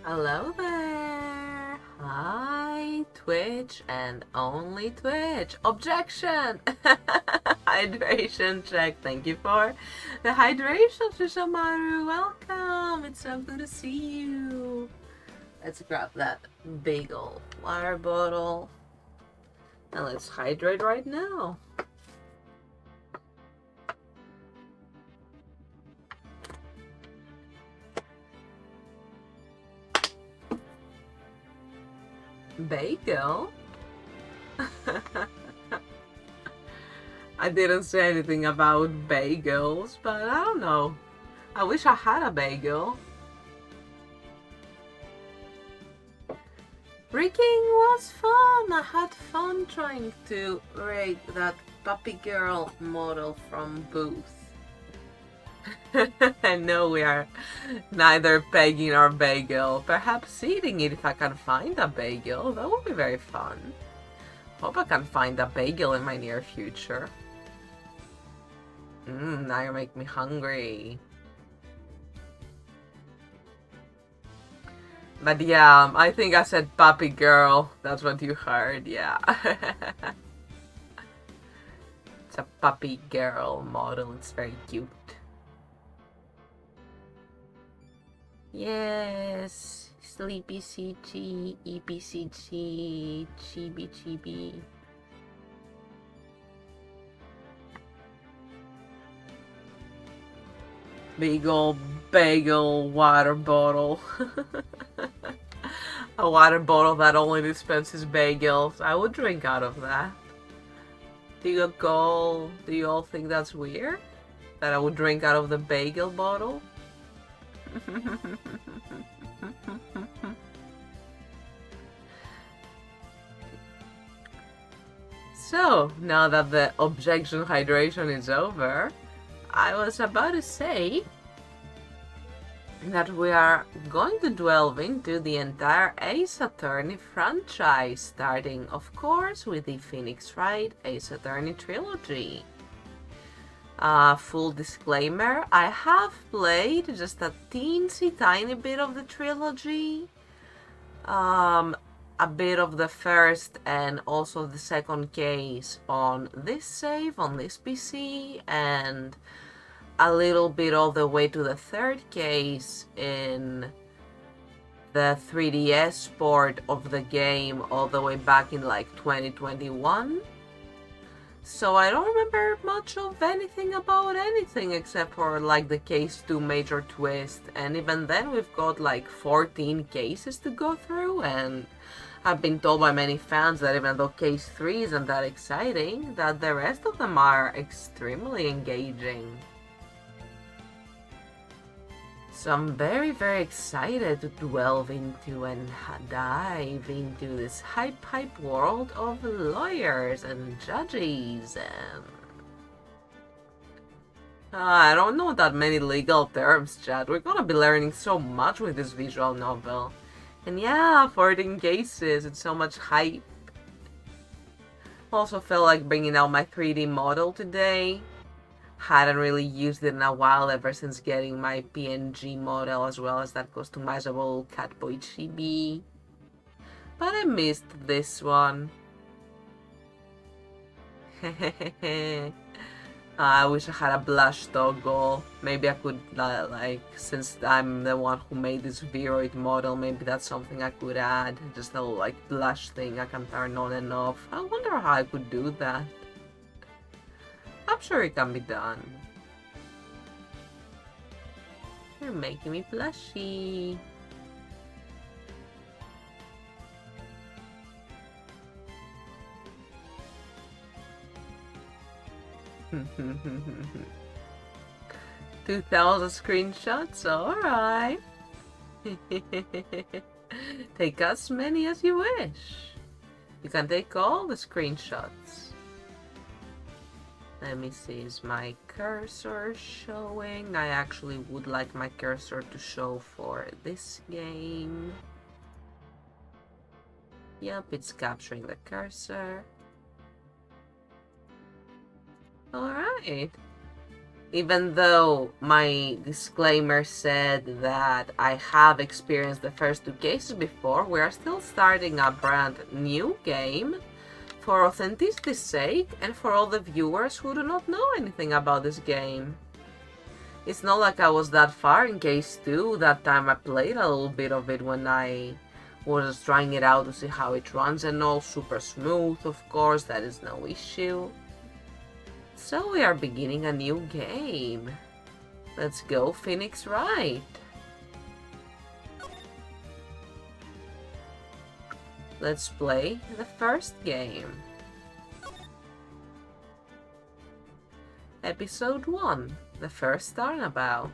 Hello there! Hi, Twitch and only Twitch. Objection! Hydration check. Thank you for the hydration, Shishamaru. Welcome! It's so good to see you. Let's grab that big old water bottle and let's hydrate right now. Bagel? I didn't say anything about bagels, but I don't know. I wish I had a bagel. Rigging was fun. I had fun trying to rig that puppy girl model from Booth. I know we are neither pegging our bagel. Perhaps eating it if I can find a bagel. That would be very fun. Hope I can find a bagel in my near future. Now you make me hungry. But yeah, I think I said puppy girl. That's what you heard, yeah. It's a puppy girl model. It's very cute. Yes, Sleepy CG, EPCG, Chibi Chibi. Big old bagel water bottle. A water bottle that only dispenses bagels. I would drink out of that. Do you all think that's weird? That I would drink out of the bagel bottle? So, now that the objection hydration is over, I was about to say that we are going to delve into the entire Ace Attorney franchise, starting, of course, with the Phoenix Wright Ace Attorney Trilogy. Full disclaimer, I have played just a teensy tiny bit of the trilogy. A bit of the first and also the second case on this save, on this PC, and a little bit all the way to the third case in the 3DS port of the game all the way back in like 2021. So I don't remember much of anything about anything except for like the case 2 major twist, and even then we've got like 14 cases to go through, and I've been told by many fans that even though case 3 isn't that exciting, that the rest of them are extremely engaging. So I'm very, very excited to delve into and dive into this hype world of lawyers and judges and... I don't know that many legal terms, Chad. We're gonna be learning so much with this visual novel. And yeah, 14 cases, it's so much hype. Also felt like bringing out my 3D model today. Hadn't really used it in a while ever since getting my PNG model as well as that customizable Catboy chibi. But I missed this one. I wish I had a blush toggle. Maybe I could, like, since I'm the one who made this Viroid model, maybe that's something I could add. Just a little, like, blush thing I can turn on and off. I wonder how I could do that. I'm sure it can be done. You're making me blushy. $2,000 screenshots? Alright. Take as many as you wish. You can take all the screenshots. Let me see, is my cursor showing? I actually would like my cursor to show for this game. Yep, it's capturing the cursor. Alright. Even though my disclaimer said that I have experienced the first two cases before, we are still starting a brand new game for authenticity's sake and for all the viewers who do not know anything about this game. It's not like I was that far in case 2. That time I played a little bit of it when I was trying it out to see how it runs and all. Super smooth, of course, that is no issue. So we are beginning a new game. Let's go, Phoenix Wright. Let's play the first game. Episode 1, the first turnabout.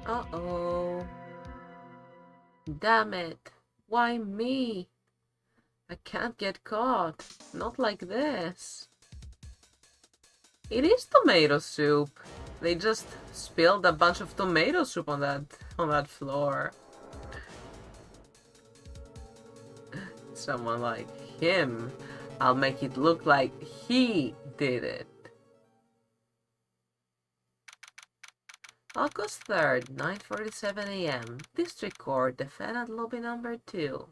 Uh-oh. Damn it. Why me? I can't get caught. Not like this. It is tomato soup. They just spilled a bunch of tomato soup on that floor. Someone like him. I'll make it look like he did it. August 3rd, 9:47 AM. District Court, defendant lobby number 2.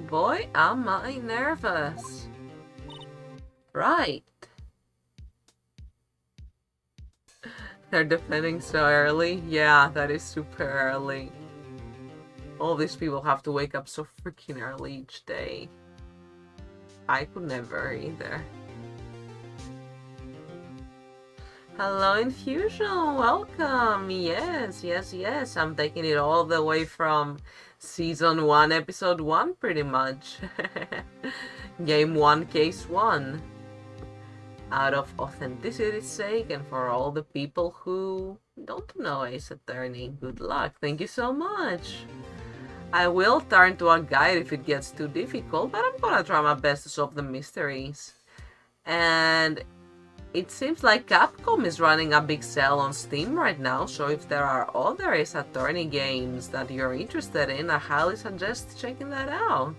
Boy, am I nervous. Right. They're defending so early? Yeah, that is super early. All these people have to wake up so freaking early each day. I could never either. Hello, Infusion! Welcome! Yes. I'm taking it all the way from Season 1, Episode 1, pretty much. Game 1, Case 1. Out of authenticity's sake and for all the people who don't know Ace Attorney, good luck. Thank you so much. I will turn to a guide if it gets too difficult, but I'm gonna try my best to solve the mysteries. And it seems like Capcom is running a big sale on Steam right now, so if there are other Ace Attorney games that you're interested in, I highly suggest checking that out.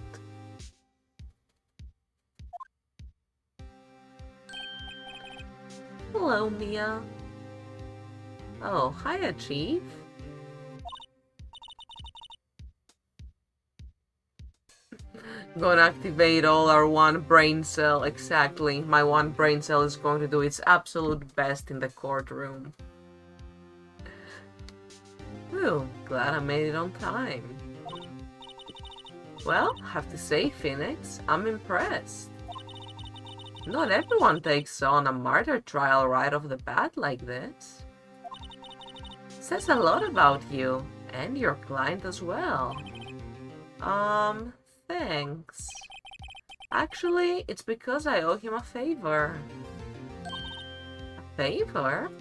Hello, Mia. Oh, hiya, Chief. Gonna activate all our one brain cell. Exactly. My one brain cell is going to do its absolute best in the courtroom. Ooh, glad I made it on time. Well, have to say, Phoenix, I'm impressed. Not everyone takes on a murder trial right off the bat like this. Says a lot about you, and your client as well. Thanks. Actually, it's because I owe him a favor. A favor?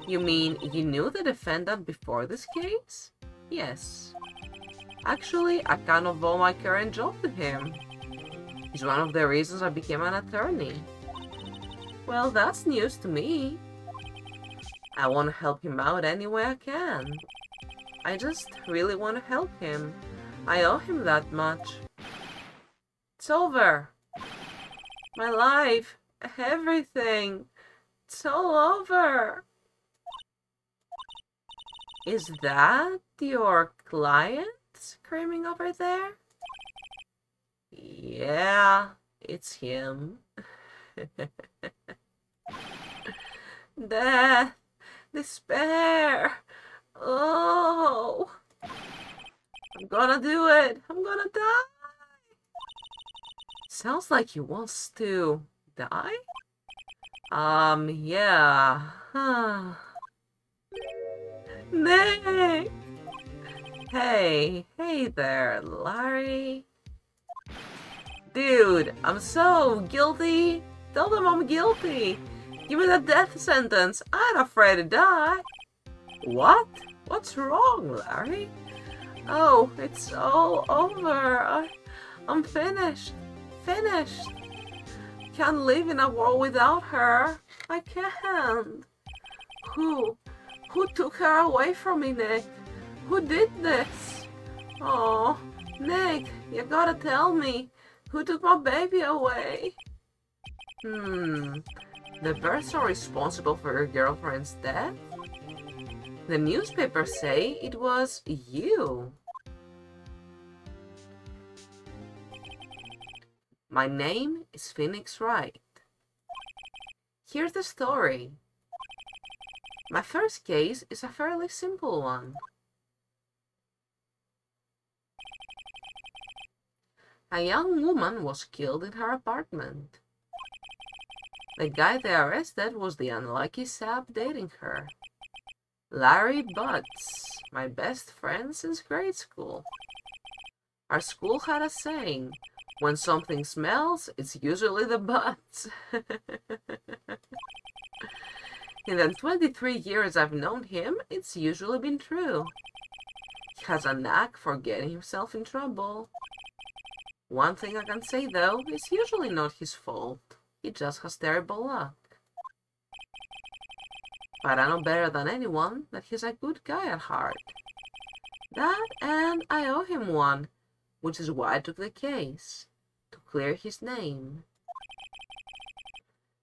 You mean you knew the defendant before this case? Yes. Actually, I kind of owe my current job to him. He's one of the reasons I became an attorney. Well, that's news to me. I want to help him out any way I can. I just really want to help him. I owe him that much. It's over. My life, everything, it's all over. Is that your client screaming over there? Yeah, it's him. Death, despair. Oh. I'm gonna do it! I'm gonna die! Sounds like he wants to die? Yeah. Nick! Hey there, Larry. Dude, I'm so guilty. Tell them I'm guilty. Give me the death sentence. I'm afraid to die. What? What's wrong, Larry? Oh, it's all over. I'm finished. Finished. Can't live in a world without her. I can't. Who? Who took her away from me, Nick? Who did this? Oh, Nick, you gotta tell me. Who took my baby away? The birds are responsible for your girlfriend's death? The newspapers say it was you. My name is Phoenix Wright. Here's the story. My first case is a fairly simple one. A young woman was killed in her apartment. The guy they arrested was the unlucky sap dating her. Larry Butts, my best friend since grade school. Our school had a saying, when something smells, it's usually the butts. In the 23 years I've known him, it's usually been true. He has a knack for getting himself in trouble. One thing I can say though, it's usually not his fault. He just has terrible luck. But I know better than anyone that he's a good guy at heart. That, and I owe him one, which is why I took the case, to clear his name.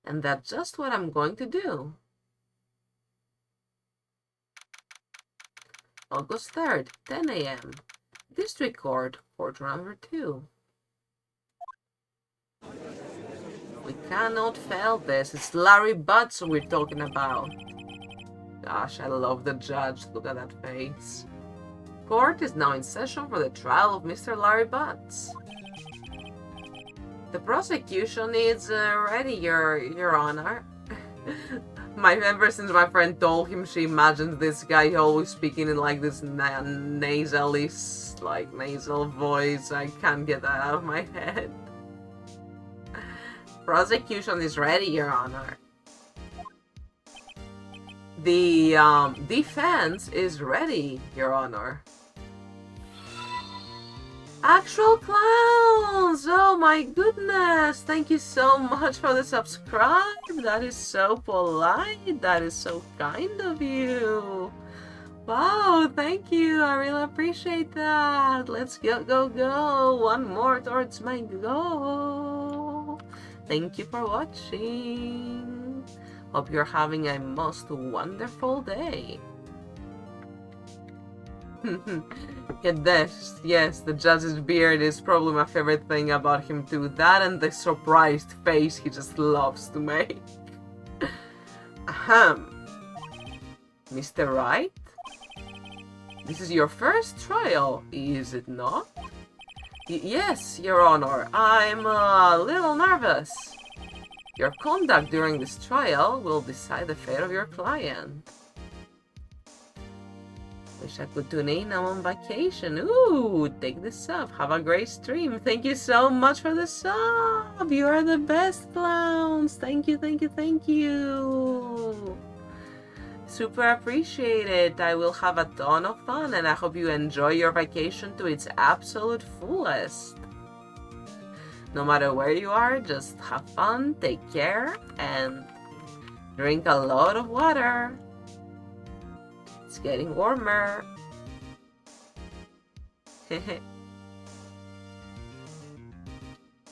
And that's just what I'm going to do. August 3rd, 10 a.m. District Court, Courtroom number 2. We cannot fail this. It's Larry Butts we're talking about. Gosh, I love the judge. Look at that face. Court is now in session for the trial of Mr. Larry Butts. The prosecution is ready, Your Honor. Ever since my friend told him she imagined this guy always speaking in like this nasal voice, I can't get that out of my head. Prosecution is ready, Your Honor. The defense is ready, Your Honor. Actual clowns! Oh my goodness! Thank you so much for the subscribe. That is so polite. That is so kind of you. Wow, thank you. I really appreciate that. Let's go. One more towards my goal. Thank you for watching. Hope you're having a most wonderful day. Yes, the judge's beard is probably my favorite thing about him too. That and the surprised face he just loves to make. Ahem. Mr. Wright? This is your first trial, is it not? Yes, Your Honor. I'm a little nervous. Your conduct during this trial will decide the fate of your client. Wish I could tune in. I'm on vacation. Ooh, take the sub. Have a great stream. Thank you so much for the sub. You are the best clowns. Thank you. Super appreciate it. I will have a ton of fun and I hope you enjoy your vacation to its absolute fullest. No matter where you are, just have fun, take care, and drink a lot of water. It's getting warmer.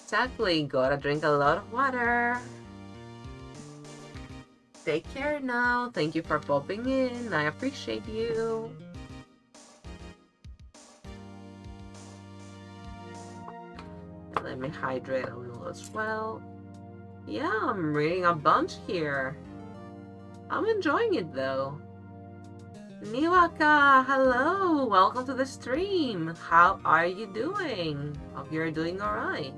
Exactly, gotta drink a lot of water. Take care now. Thank you for popping in. I appreciate you. Let me hydrate a little as well. Yeah, I'm reading a bunch here. I'm enjoying it though. Niwaka, hello! Welcome to the stream. How are you doing? Hope you're doing alright.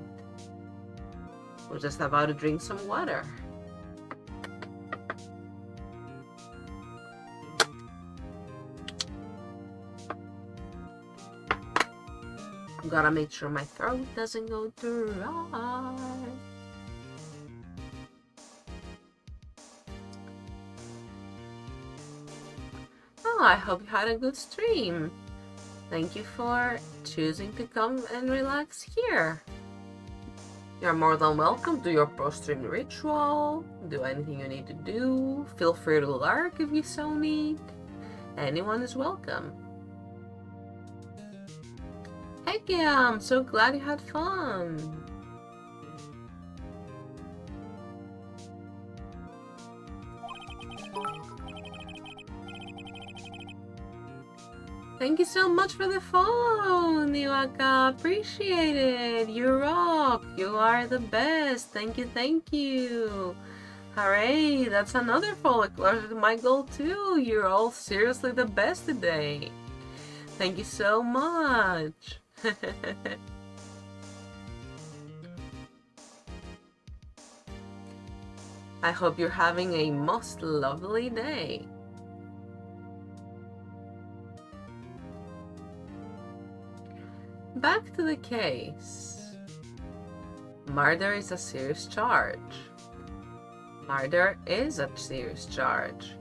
We're just about to drink some water. Gotta make sure my throat doesn't go dry. I hope you had a good stream. Thank you for choosing to come and relax here. You're more than welcome to your post-stream ritual. Do anything you need to do. Feel free to lurk if you so need. Anyone is welcome. Heck yeah, I'm so glad you had fun. Thank you so much for the follow, Niwaka. Appreciate it. You rock. You are the best. Thank you, thank you. Hooray, that's another follow closer to my goal too. You're all seriously the best today. Thank you so much. I hope you're having a most lovely day. Back to the case. Murder is a serious charge. Murder is a serious charge.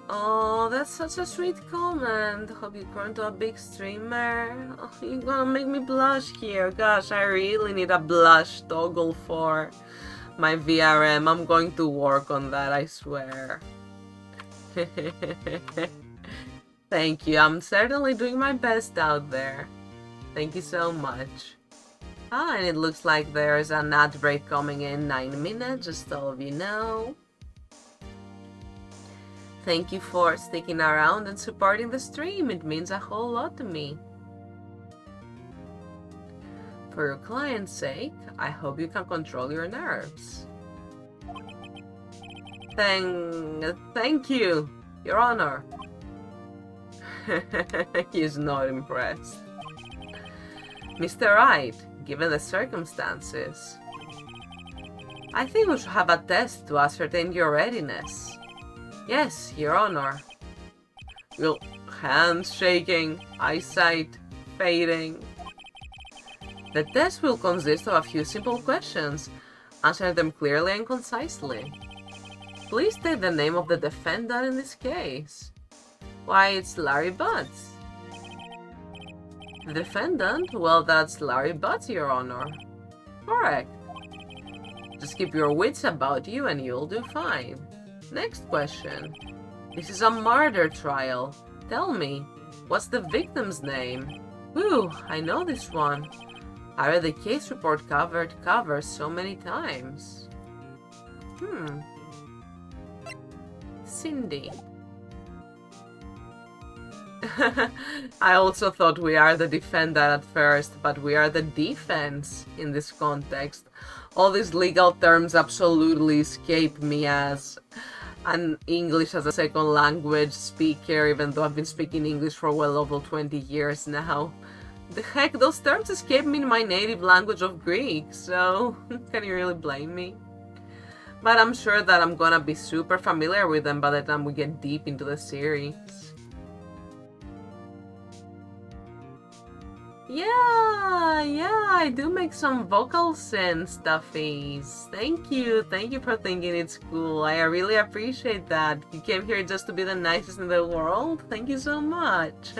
Oh, that's such a sweet comment. Hope you grow into a big streamer. Oh, you're gonna make me blush here. Gosh, I really need a blush toggle for my VRM. I'm going to work on that, I swear. Thank you. I'm certainly doing my best out there. Thank you so much. Ah, and it looks like there's an ad break coming in 9 minutes, just so of you know. Thank you for sticking around and supporting the stream. It means a whole lot to me. For your client's sake, I hope you can control your nerves. Thank you, Your Honor. He's not impressed. Mr. Wright, given the circumstances, I think we should have a test to ascertain your readiness. Yes, Your Honor. Well, hands shaking, eyesight fading. The test will consist of a few simple questions. Answer them clearly and concisely. Please state the name of the defendant in this case. Why, it's Larry Butts. The defendant? Well, that's Larry Butts, Your Honor. Correct. Just keep your wits about you and you'll do fine. Next question. This is a murder trial. Tell me, what's the victim's name? Ooh, I know this one. I read the case report cover so many times. Cindy. I also thought we are the defendant at first, but we are the defense in this context. All these legal terms absolutely escape me as an English as a second language speaker, even though I've been speaking English for well over 20 years now. The heck, those terms escape me in my native language of Greek, so can you really blame me? But I'm sure that I'm gonna be super familiar with them by the time we get deep into the series. Yeah, I do make some vocal synth stuffies. Thank you for thinking it's cool. I really appreciate that. You came here just to be the nicest in the world? Thank you so much.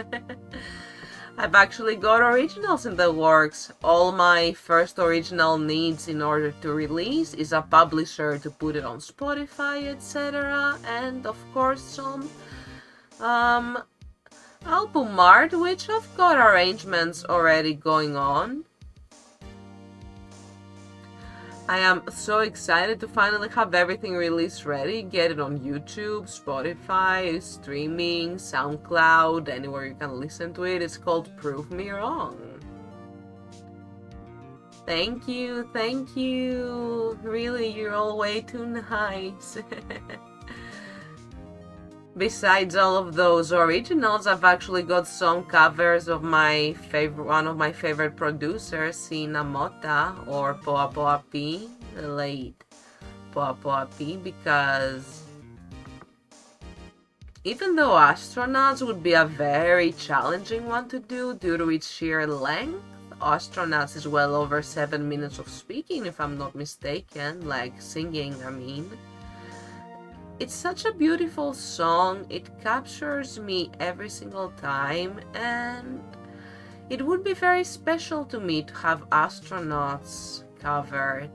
I've actually got originals in the works. All my first original needs in order to release is a publisher to put it on Spotify, etc. And of course some album art, which I've got arrangements already going on. I am so excited to finally have everything release ready, get it on YouTube, Spotify, streaming, SoundCloud, anywhere you can listen to it. It's called Prove Me Wrong. Thank you. Really, you're all way too nice. Besides all of those originals, I've actually got some covers of one of my favorite producers, Sina Mota, or Poa Poa P, the late Poa Poa P, because even though Astronauts would be a very challenging one to do due to its sheer length, Astronauts is well over 7 minutes of speaking, if I'm not mistaken, like singing, I mean. It's such a beautiful song. It captures me every single time, and it would be very special to me to have astronauts covered.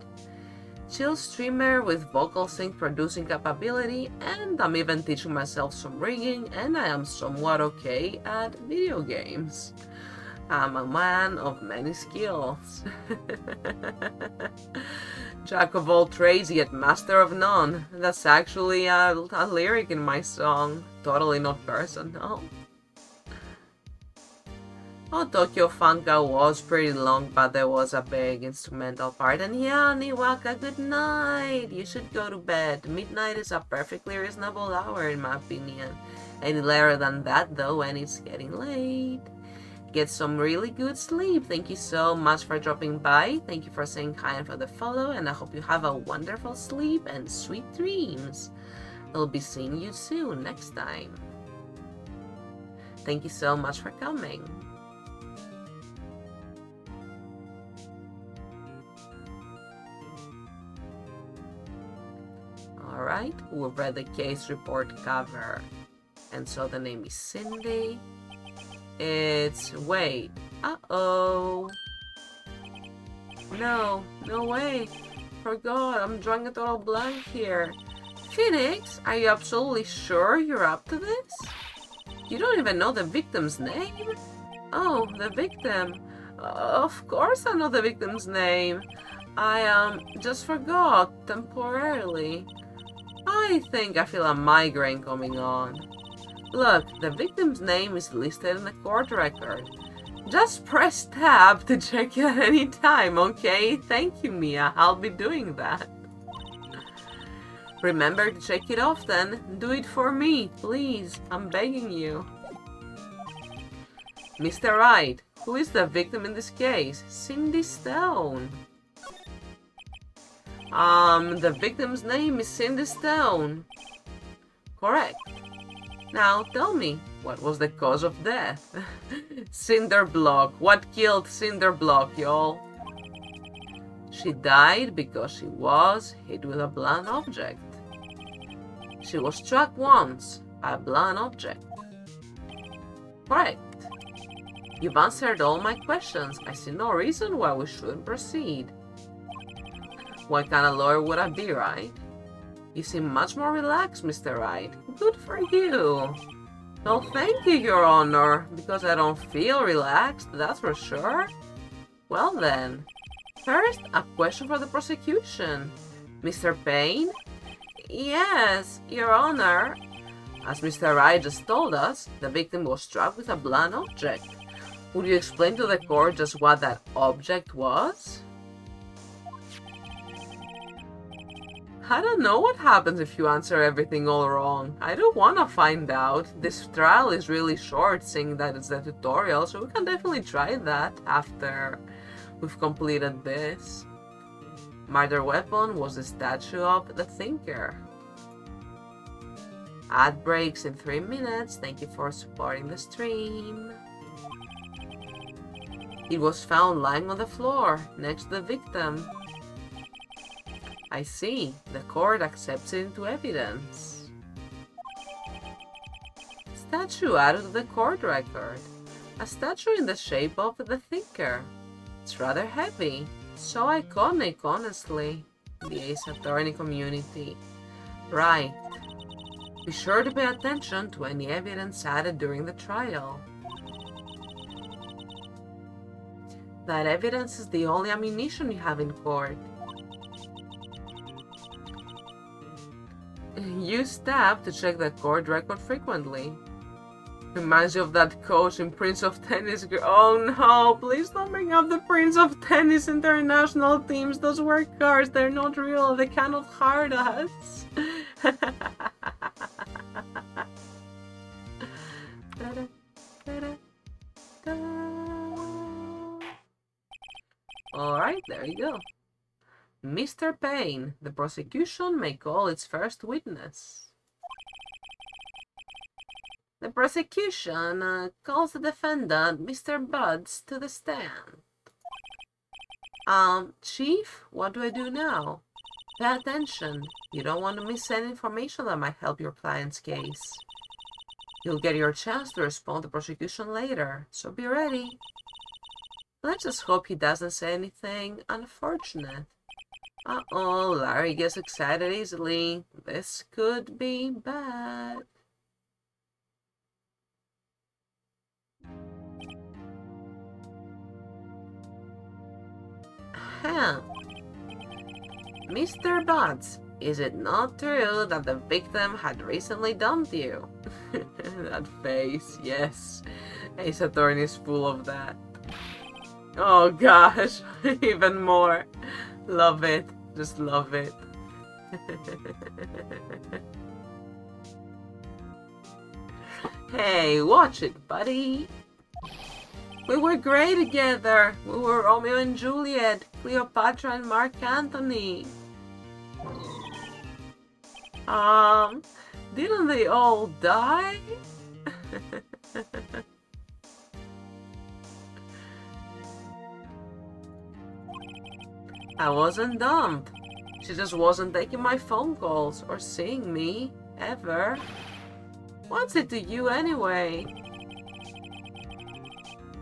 Chill streamer with vocal sync producing capability, and I'm even teaching myself some rigging, and I am somewhat okay at video games. I'm a man of many skills. Jack of all trades, yet master of none. That's actually a lyric in my song. Totally not personal. Oh, Tokyo Funka was pretty long, but there was a big instrumental part. And yeah, Niwaka, good night! You should go to bed. Midnight is a perfectly reasonable hour, in my opinion. Any later than that, though, and it's getting late. Get some really good sleep. Thank you so much for dropping by. Thank you for saying hi and for the follow, and I hope you have a wonderful sleep and sweet dreams. I'll be seeing you soon next time. Thank you so much for coming. Alright, we've read the case report cover. And so the name is Cindy. It's... wait. Uh-oh. No way. Forgot, I'm drawing a total blank here. Phoenix, are you absolutely sure you're up to this? You don't even know the victim's name? Oh, the victim. Of course I know the victim's name. I just forgot temporarily. I think I feel a migraine coming on. Look, the victim's name is listed in the court record. Just press tab to check it at any time, okay? Thank you, Mia. I'll be doing that. Remember to check it often. Do it for me, please. I'm begging you. Mr. Wright, who is the victim in this case? Cindy Stone. The victim's name is Cindy Stone. Correct. Now tell me, what was the cause of death? Cinderblock. What killed Cinderblock, y'all? She died because she was hit with a blunt object. She was struck once by a blunt object. Correct. You've answered all my questions. I see no reason why we shouldn't proceed. What kind of lawyer would I be, right? You seem much more relaxed, Mr. Wright. Good for you. Well, thank you, Your Honor, because I don't feel relaxed, that's for sure. Well then, first, a question for the prosecution. Mr. Payne? Yes, Your Honor. As Mr. Wright just told us, the victim was struck with a blunt object. Would you explain to the court just what that object was? I don't know what happens if you answer everything all wrong. I don't want to find out. This trial is really short, seeing that it's a tutorial, so we can definitely try that after we've completed this. Murder weapon was the statue of the Thinker. Ad breaks in 3 minutes. Thank you for supporting the stream. It was found lying on the floor, next to the victim. I see. The court accepts it into evidence. Statue added to the court record. A statue in the shape of the Thinker. It's rather heavy. So iconic, honestly. The Ace Attorney community. Right. Be sure to pay attention to any evidence added during the trial. That evidence is the only ammunition you have in court. Use tab to check the court record frequently. Reminds you of that coach in Prince of Tennis. Oh no, please don't bring up the Prince of Tennis international teams. Those were cards, they're not real, they cannot hurt us. Alright, there you go. Mr. Payne, the prosecution may call its first witness. The prosecution calls the defendant, Mr. Buds, to the stand. Chief, what do I do now? Pay attention. You don't want to miss any information that might help your client's case. You'll get your chance to respond to prosecution later, so be ready. Let's just hope he doesn't say anything unfortunate. Uh-oh, Larry gets excited easily. This could be bad. Huh. Mr. Butts, is it not true that the victim had recently dumped you? That face, yes. Ace Attorney's full of that. Oh gosh, even more. Love it. Just love it. Hey, watch it, buddy. We were great together. We were Romeo and Juliet, Cleopatra and Mark Antony. Didn't they all die? I wasn't dumped. She just wasn't taking my phone calls or seeing me, ever. What's it to you anyway?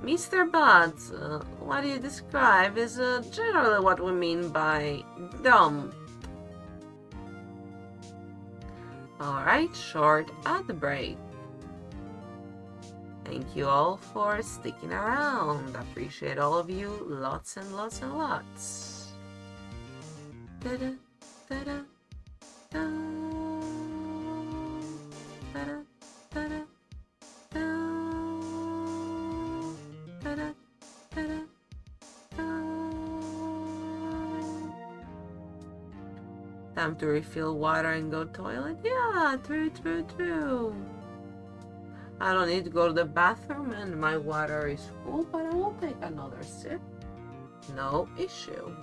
Mr. Butts, what do you describe is generally what we mean by dumb. Alright, short ad break. Thank you all for sticking around. Appreciate all of you lots and lots and lots. Da-da, da-da, da, da-da, da-da, da, da-da, da-da, da. Time to refill water and go toilet? Yeah, true. I don't need to go to the bathroom and my water is full, but I will take another sip. No issue.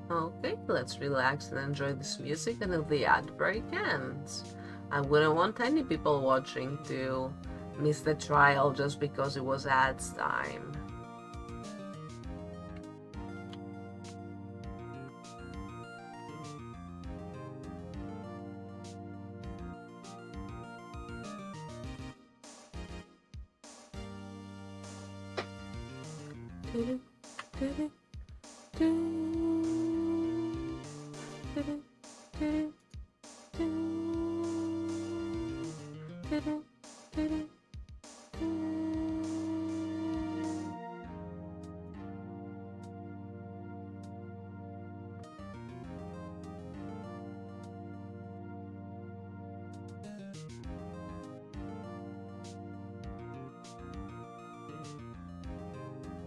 Okay, let's relax and enjoy this music until the ad break ends. I wouldn't want any people watching to miss the trial just because it was ads time.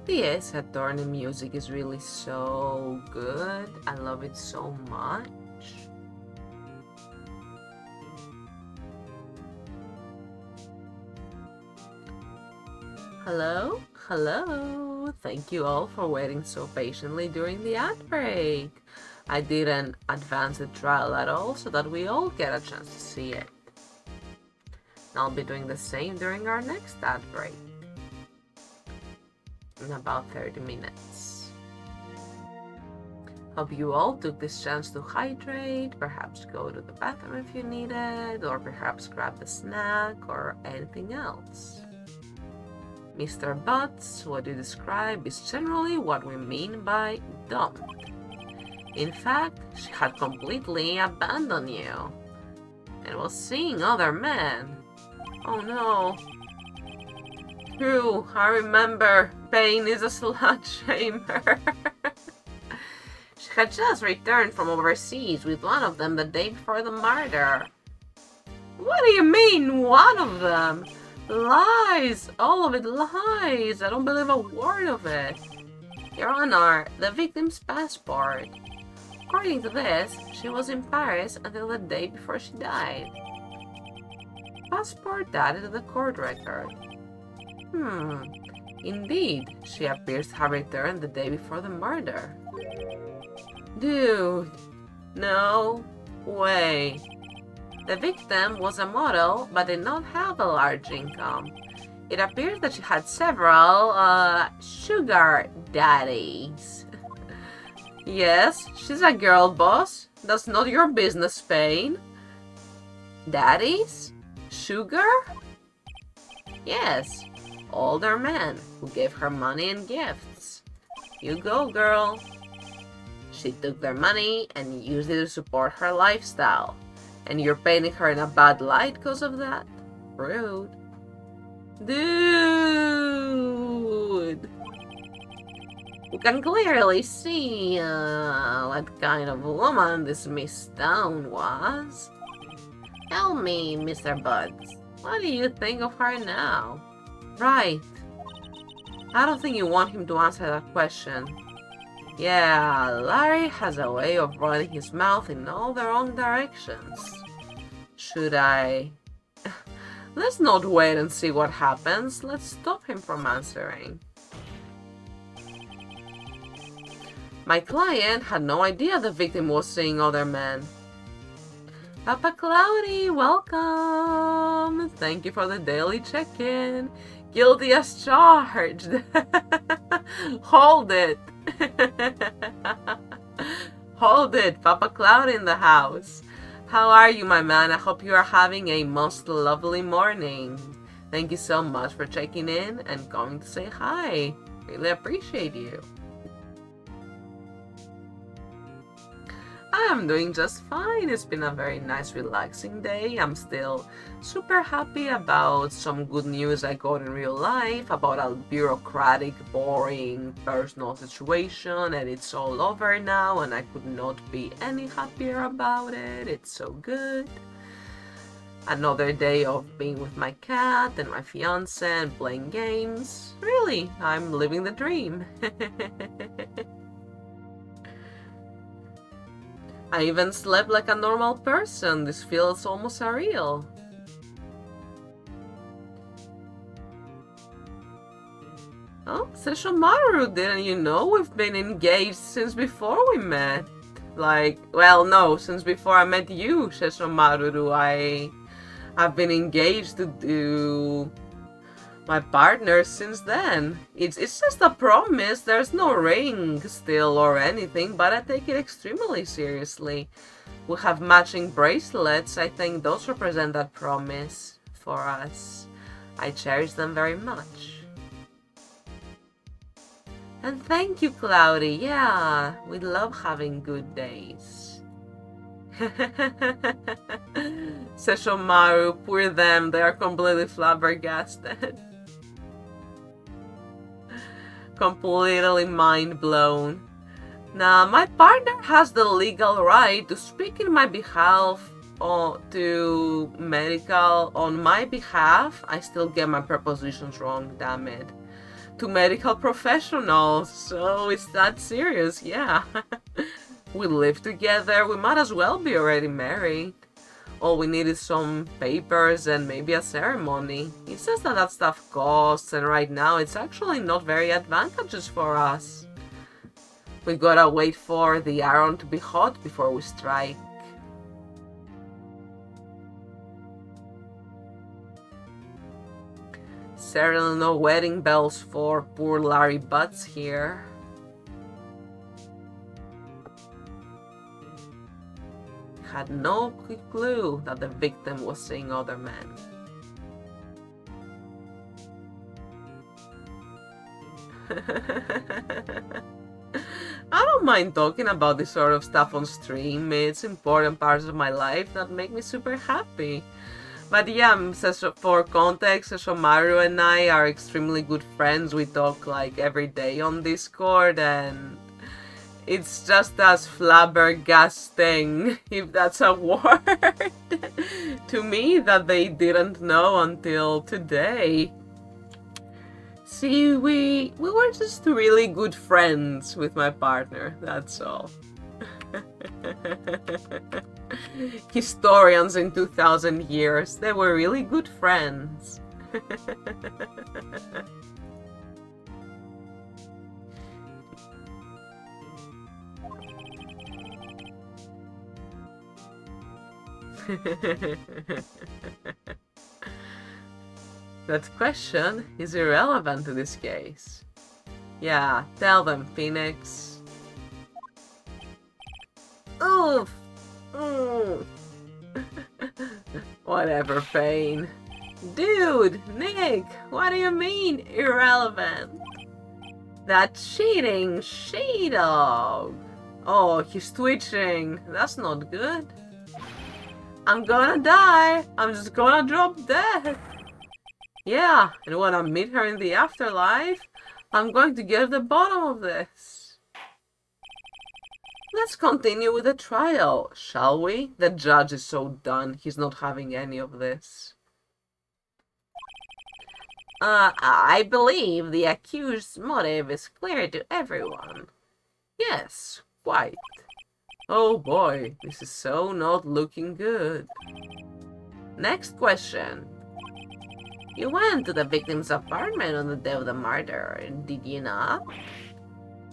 The Ace Attorney music is really so good. I love it so much. Hello? Hello! Thank you all for waiting so patiently during the ad break. I didn't advance the trial at all so that we all get a chance to see it. And I'll be doing the same during our next ad break. In about 30 minutes. Hope you all took this chance to hydrate, perhaps go to the bathroom if you need it, or perhaps grab a snack or anything else. Mr. Butts, what you describe is generally what we mean by dumped. In fact, she had completely abandoned you and was seeing other men. Oh no. True, I remember. Pain is a slut shamer. She had just returned from overseas with one of them the day before the murder. What do you mean, one of them? Lies! All of it lies! I don't believe a word of it. Your Honor, the victim's passport. According to this, she was in Paris until the day before she died. Passport added to the court record. Indeed, she appears to have returned the day before the murder. Dude, no way. The victim was a model, but did not have a large income. It appears that she had several, sugar daddies. Yes, she's a girl boss. That's not your business, Spain. Daddies? Sugar? Yes, older men who gave her money and gifts. You go, girl. She took their money and used it to support her lifestyle. And you're painting her in a bad light because of that? Rude. Dude! You can clearly see what kind of woman this Miss Stone was. Tell me, Mr. Buds, what do you think of her now? Right. I don't think you want him to answer that question. Yeah, Larry has a way of running his mouth in all the wrong directions. Should I... Let's not wait and see what happens. Let's stop him from answering. My client had no idea the victim was seeing other men. Papa Cloudy, welcome! Thank you for the daily check-in. Guilty as charged. Hold it. Hold it, Papa Cloudy in the house. How are you, my man? I hope you are having a most lovely morning. Thank you so much for checking in and coming to say hi. Really appreciate you. I am doing just fine. It's been a very nice, relaxing day. I'm still super happy about some good news I got in real life about a bureaucratic, boring personal situation, and it's all over now, and I could not be any happier about it. It's so good. Another day of being with my cat and my fiance and playing games. Really, I'm living the dream. I even slept like a normal person. This feels almost surreal. Oh, Sesshomaru, didn't you know we've been engaged since before we met? Like, well, no, since before I met you, Sesshomaru, I've been engaged to my partner since then. It's just a promise. There's no ring still or anything, but I take it extremely seriously. We have matching bracelets. I think those represent that promise for us. I cherish them very much. And thank you, Cloudy. Yeah, we love having good days. Sesshomaru, poor them. They are completely flabbergasted. Completely mind blown. Now, my partner has the legal right to speak in my behalf or to medical on my behalf. I still get my prepositions wrong, damn it. To medical professionals, so it's that serious, yeah. We live together, we might as well be already married. All we need is some papers and maybe a ceremony. It's just that stuff costs, and right now it's actually not very advantageous for us. We gotta wait for the iron to be hot before we strike. Certainly no wedding bells for poor Larry Butts here. Had no clue that the victim was seeing other men. I don't mind talking about this sort of stuff on stream. It's important parts of my life that make me super happy. But yeah, for context, Sesshomaru and I are extremely good friends. We talk like every day on Discord, and It's just as flabbergasting, if that's a word, to me that they didn't know until today. See, we were just really good friends with my partner, that's all. Historians in 2000 years, they were really good friends. That question is irrelevant to this case. Yeah, tell them, Phoenix. Oof! Whatever, Pain. Dude, Nick, what do you mean, irrelevant? That cheating she-dog. Oh, he's twitching. That's not good. I'm gonna die. I'm just gonna drop dead. Yeah, and when I meet her in the afterlife, I'm going to get to the bottom of this. Let's continue with the trial, shall we? The judge is so done, he's not having any of this. I believe the accused's motive is clear to everyone. Yes, quite. Oh boy, this is so not looking good. Next question. You went to the victim's apartment on the day of the murder, did you not?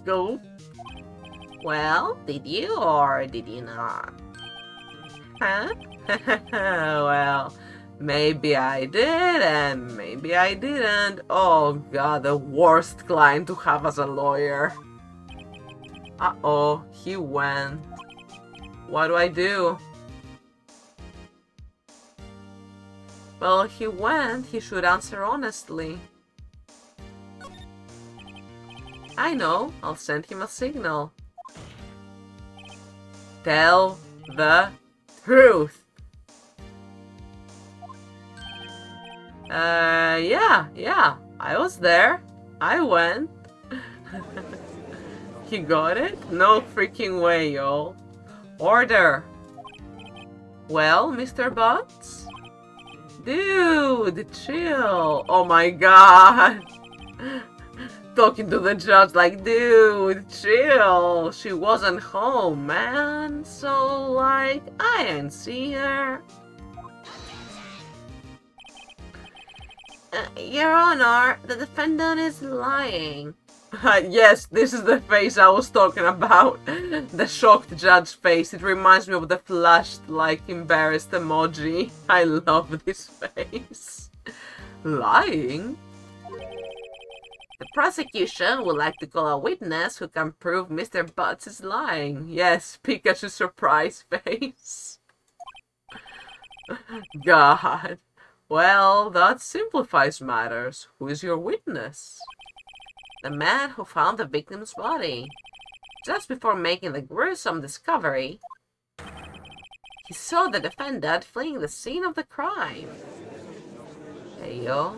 Go. Well, did you or did you not? Huh? Well, maybe I did and maybe I didn't. Oh god, the worst client to have as a lawyer. Uh-oh, he went. What do I do? Well, he went. He should answer honestly. I know. I'll send him a signal. Tell the truth. Yeah. I was there. I went. You got it? No freaking way, y'all. Order. Well, Mr. Butts? Dude, chill. Oh my god. Talking to the judge like, dude, chill. She wasn't home, man. So, like, I didn't see her. Your Honor, the defendant is lying. Yes, this is the face I was talking about. The shocked judge face. It reminds me of the flushed, like, embarrassed emoji. I love this face. Lying? The prosecution would like to call a witness who can prove Mr. Butts is lying. Yes, Pikachu's surprise face. God. Well, that simplifies matters. Who is your witness? The man who found the victim's body. Just before making the gruesome discovery, he saw the defendant fleeing the scene of the crime. Hey, yo.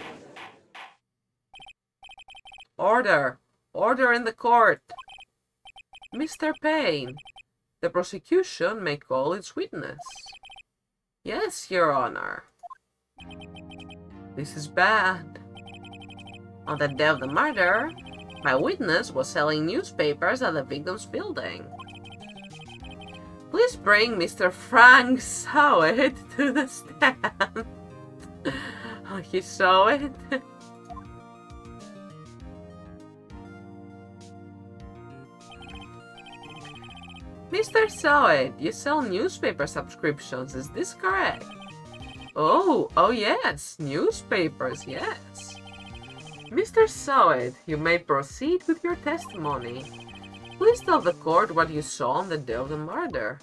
Order! Order in the court! Mr. Payne, the prosecution may call its witness. Yes, Your Honor. This is bad. On the day of the murder, my witness was selling newspapers at the victim's building. Please bring Mr. Frank Sowett to the stand. Oh, he saw it? Mr. Sowett, you sell newspaper subscriptions, is this correct? Oh yes, newspapers, yes. Mr. Sowett, you may proceed with your testimony. Please tell the court what you saw on the day of the murder.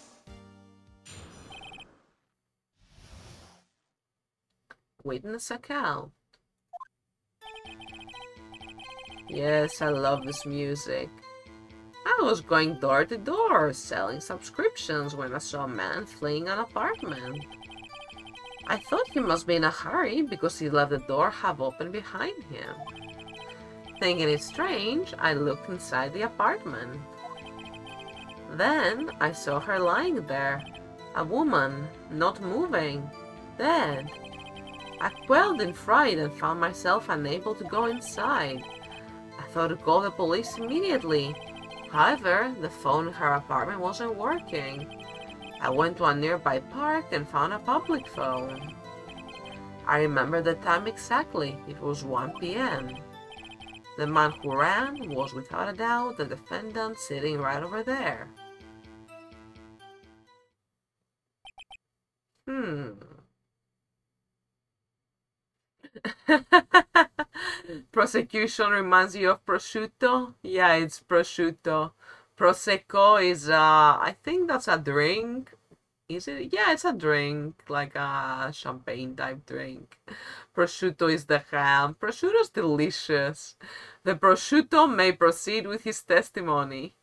Witness account. Yes, I love this music. I was going door to door, selling subscriptions when I saw a man fleeing an apartment. I thought he must be in a hurry because he left the door half open behind him. Thinking it strange, I looked inside the apartment. Then I saw her lying there, a woman, not moving, dead. I quailed in fright and found myself unable to go inside. I thought to call the police immediately. However, the phone in her apartment wasn't working. I went to a nearby park and found a public phone. I remember the time exactly. It was 1 p.m. The man who ran was without a doubt the defendant sitting right over there. Prosecution reminds you of prosciutto? Yeah, it's prosciutto. Prosecco is, I think that's a drink. Is it? Yeah, it's a drink, like a champagne type drink. Prosciutto is the ham. Prosciutto is delicious. The prosciutto may proceed with his testimony.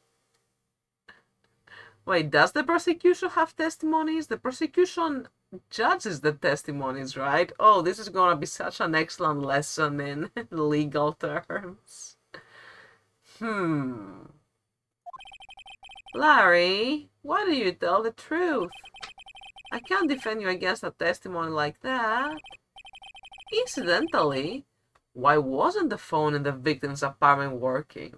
Wait, does the prosecution have testimonies? The prosecution judges the testimonies, right? Oh, this is gonna be such an excellent lesson in legal terms. Larry, why do you tell the truth? I can't defend you against a testimony like that. Incidentally, why wasn't the phone in the victim's apartment working?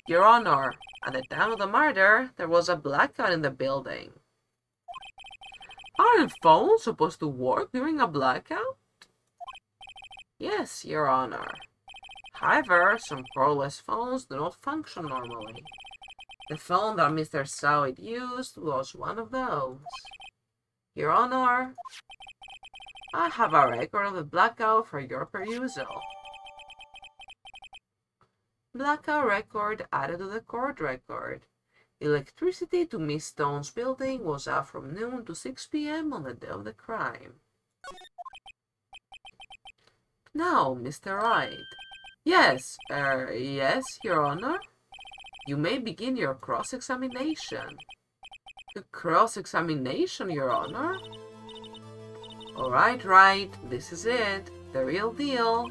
Your Honor, at the time of the murder, there was a blackout in the building. Aren't phones supposed to work during a blackout? Yes, Your Honor. However, some cordless phones do not function normally. The phone that Mr. Sawit used was one of those. Your Honor, I have a record of the blackout for your perusal. Blackout record added to the court record. Electricity to Miss Stone's building was out from noon to 6 p.m. on the day of the crime. Now, Mr. Wright. Yes, Your Honor. You may begin your cross-examination. Cross-examination, Your Honor? Alright, Wright, this is it. The real deal.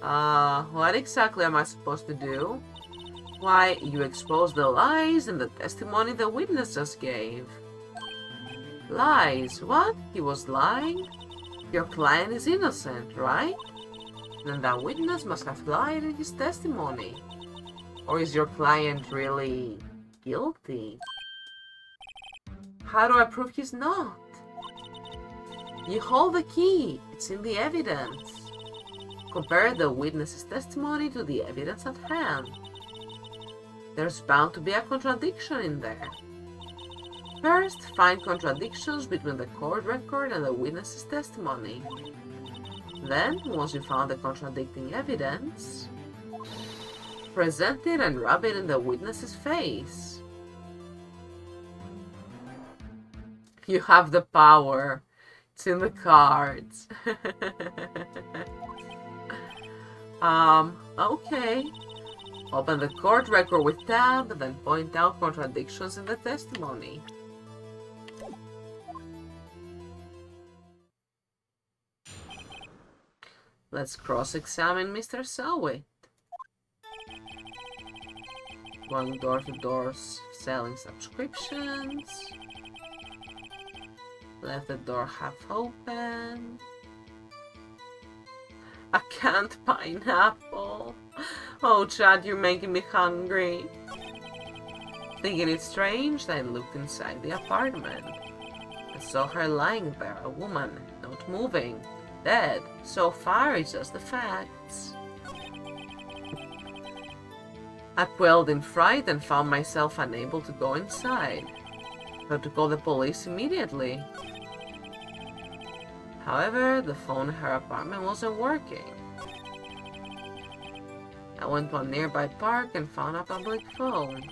What exactly am I supposed to do? Why, you exposed the lies in the testimony the witnesses gave. Lies? What? He was lying? Your client is innocent, right? Then that witness must have lied in his testimony. Or is your client really guilty? How do I prove he's not? You hold the key. It's in the evidence. Compare the witness's testimony to the evidence at hand. There's bound to be a contradiction in there. First, find contradictions between the court record and the witness's testimony. Then, once you found the contradicting evidence, present it and rub it in the witness's face. You have the power. It's in the cards. Okay. Open the court record with tab, then point out contradictions in the testimony. Let's cross-examine Mr. Sawit. Going door-to-door selling subscriptions. Left the door half open. A canned pineapple. Oh, Chad, you're making me hungry. Thinking it strange, I looked inside the apartment. I saw her lying there, a woman, not moving, dead. So far, it's just the facts. I quailed in fright and found myself unable to go inside. I had to call the police immediately. However, the phone in her apartment wasn't working. I went to a nearby park and found a public phone.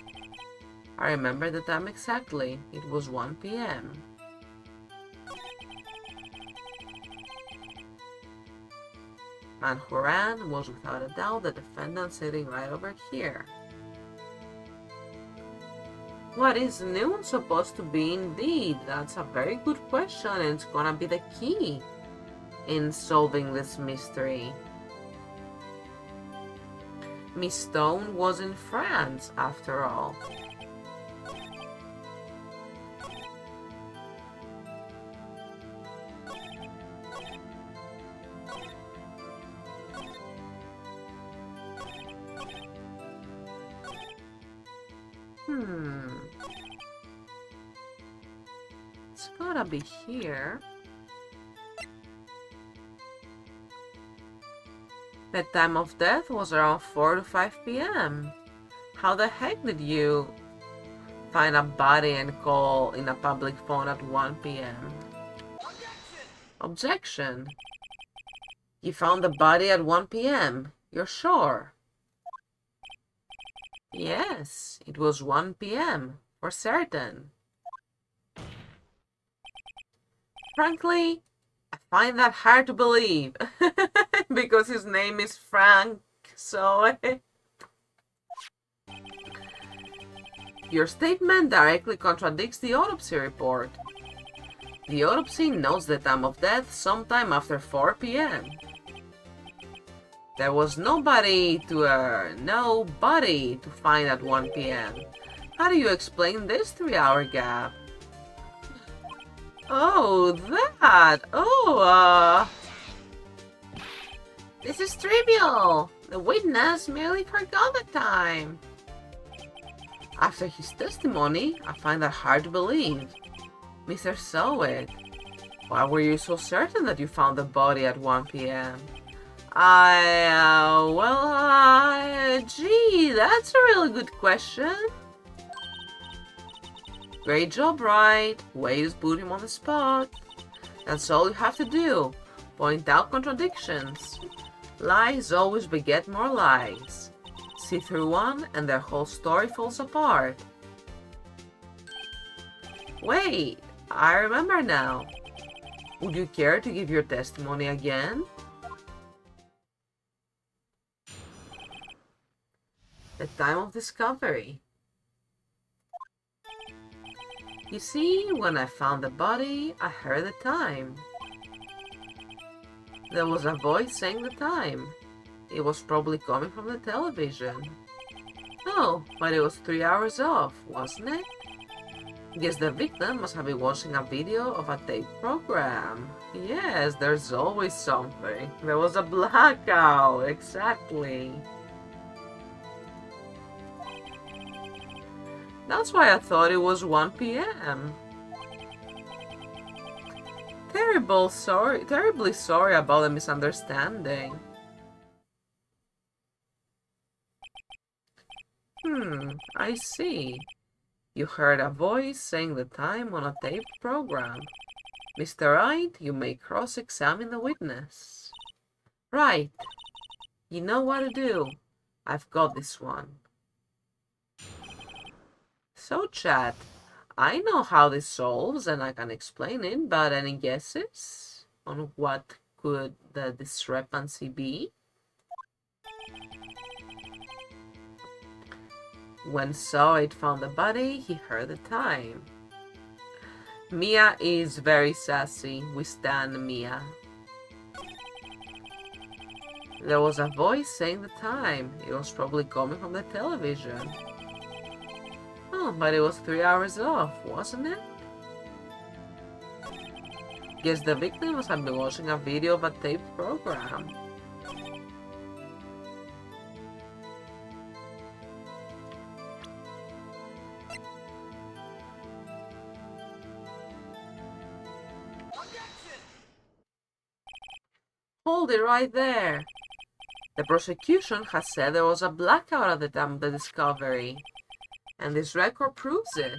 I remember the time exactly. It was 1 p.m. Man who ran was without a doubt the defendant sitting right over here. What is noon supposed to be indeed? That's a very good question, and it's gonna be the key in solving this mystery. Miss Stone was in France, after all. It's gotta be here. The time of death was around 4 to 5 p.m. How the heck did you find a body and call in a public phone at 1 p.m.? Objection! You found the body at 1 p.m. You're sure? Yes, it was 1 p.m. for certain. Frankly, I find that hard to believe. Because his name is Frank, so... Your statement directly contradicts the autopsy report. The autopsy notes the time of death sometime after 4 p.m. There was nobody to find at 1 p.m. How do you explain this 3-hour gap? Oh, that! Oh, this is trivial! The witness merely forgot the time. After his testimony, I find that hard to believe. Mr. Sowett, why were you so certain that you found the body at 1 p.m.? Gee, that's a really good question. Great job, Wright. Way to put him on the spot. That's all you have to do. Point out contradictions. Lies always beget more lies. See through one and their whole story falls apart. Wait, I remember now. Would you care to give your testimony again? The time of discovery. You see, when I found the body, I heard the time. There was a voice saying the time. It was probably coming from the television. Oh, but it was 3 hours off, wasn't it? Guess the victim must have been watching a video of a tape program. Yes, there's always something. There was a blackout, exactly. That's why I thought it was 1 p.m. Terribly sorry about the misunderstanding. I see. You heard a voice saying the time on a taped program. Mr. Wright, you may cross-examine the witness. Right. You know what to do. I've got this one. So, chat, I know how this solves and I can explain it, but any guesses on what could the discrepancy be? When Sowett found the body, he heard the time. Mia is very sassy. We stand Mia. There was a voice saying the time. It was probably coming from the television. Oh, but it was 3 hours off, wasn't it? Guess the victim must have been watching a video of a taped program. Hold it right there. The prosecution has said there was a blackout at the time of the discovery. And this record proves it.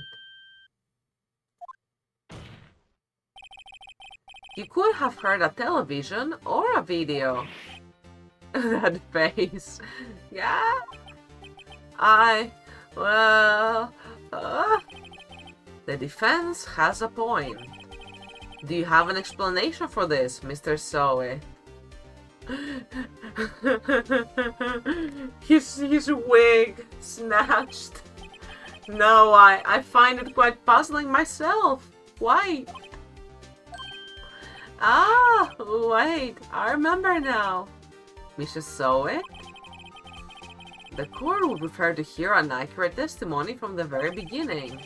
You could have heard a television or a video. That face. Yeah. The defense has a point. Do you have an explanation for this, Mr. Sowett? His wig snatched. No, I find it quite puzzling myself. Why? Ah, wait, I remember now. Mrs. Sowett? The court would prefer to hear an accurate testimony from the very beginning.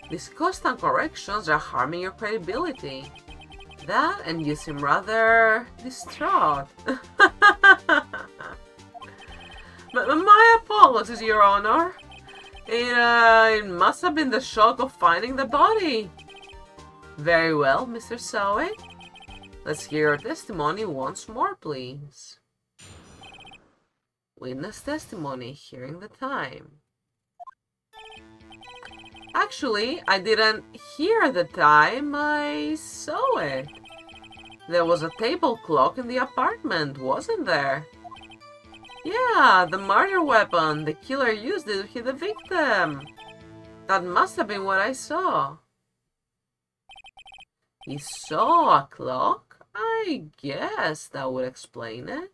These constant corrections are harming your credibility. That, and you seem rather distraught. But my apologies, Your Honor. It must have been the shock of finding the body. Very well, Mr. Soe. Let's hear your testimony once more, please. Witness testimony, hearing the time. Actually, I didn't hear the time, I saw it. There was a table clock in the apartment, wasn't there? Yeah, the murder weapon. The killer used it to hit the victim. That must have been what I saw. You saw a clock? I guess that would explain it.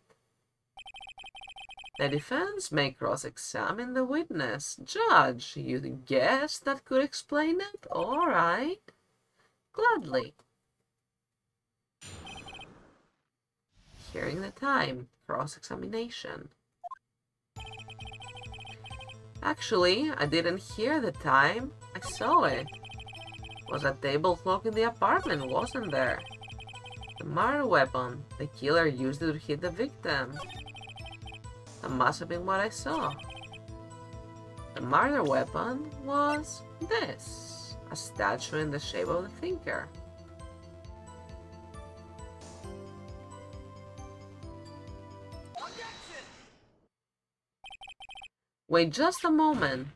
The defense may cross-examine the witness. Judge, you guess that could explain it? All right. Gladly. Hearing the time. Cross-examination. Actually, I didn't hear the time. I saw it. It was a table clock in the apartment, wasn't there? The murder weapon. The killer used it to hit the victim. That must have been what I saw. The murder weapon was this. A statue in the shape of the thinker. Wait just a moment.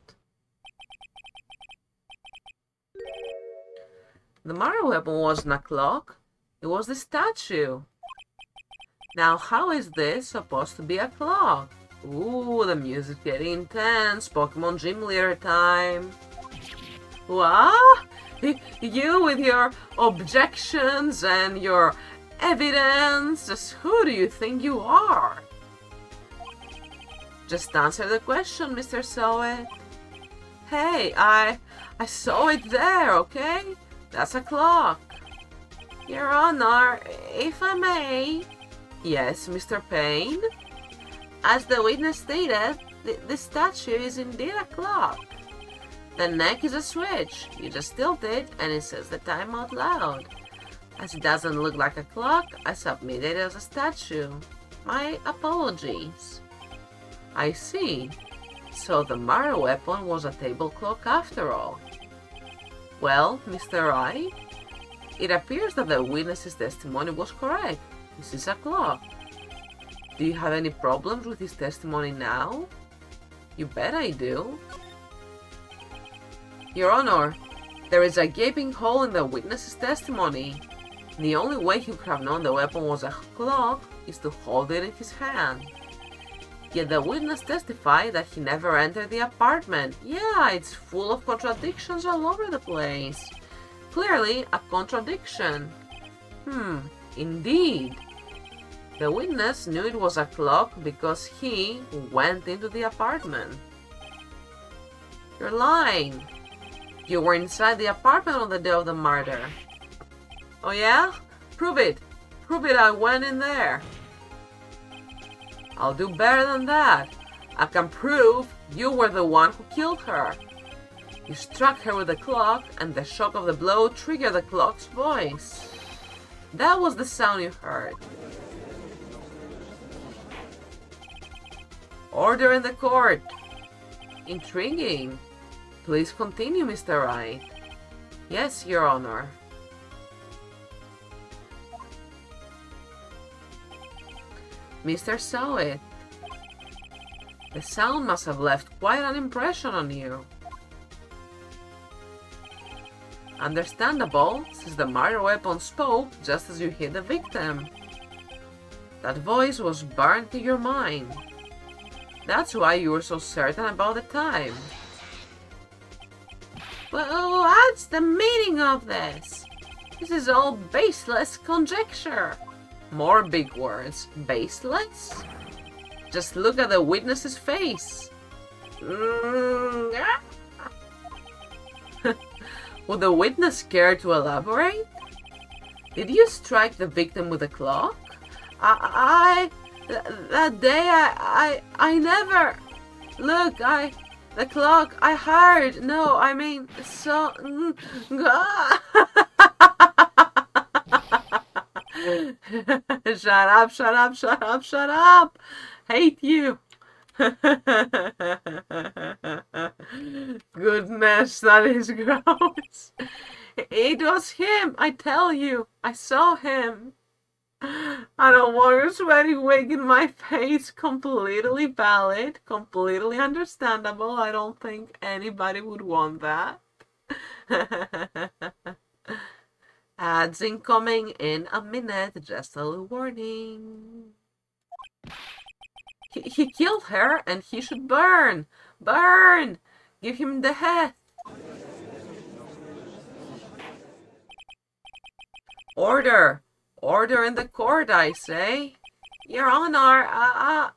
The murder weapon wasn't a clock. It was the statue. Now, how is this supposed to be a clock? Ooh, the music's getting intense. Pokemon Gym Leader time. What? You with your objections and your evidence. Just who do you think you are? Just answer the question, Mr. Soe. Hey, I saw it there, okay? That's a clock. Your Honor, if I may. Yes, Mr. Payne? As the witness stated, the statue is indeed a clock. The neck is a switch. You just tilt it and it says the time out loud. As it doesn't look like a clock, I submit it as a statue. My apologies. I see. So the murder weapon was a table clock after all. Well, Mr. Wright, it appears that the witness's testimony was correct. This is a clock. Do you have any problems with his testimony now? You bet I do. Your Honor, there is a gaping hole in the witness's testimony. The only way he could have known the weapon was a clock is to hold it in his hand. Yet the witness testified that he never entered the apartment. Yeah, it's full of contradictions all over the place. Clearly a contradiction. Indeed. The witness knew it was a clock because he went into the apartment. You're lying. You were inside the apartment on the day of the murder. Oh yeah? Prove it. Prove it I went in there. I'll do better than that. I can prove you were the one who killed her. You struck her with the clock, and the shock of the blow triggered the clock's voice. That was the sound you heard. Order in the court. Intriguing. Please continue, Mr. Wright. Yes, Your Honor. Mr. Soe, the sound must have left quite an impression on you. Understandable, since the murder weapon spoke just as you hit the victim. That voice was burned to your mind. That's why you were so certain about the time. Well, what's the meaning of this? This is all baseless conjecture. More big words. Baseless? Just look at the witness's face. Would the witness care to elaborate? Did you strike the victim with a clock? That day I never... Look, the clock, I heard. No, I mean, so... Shut up, shut up, shut up, shut up. Hate you. Goodness, that is gross. It was him, I tell you. I saw him. I don't want your sweaty wig in my face. Completely valid, completely understandable. I don't think anybody would want that. Ads incoming in a minute, just a little warning. He killed her and he should burn! Burn! Give him the head! Order! Order in the court, I say! Your Honor,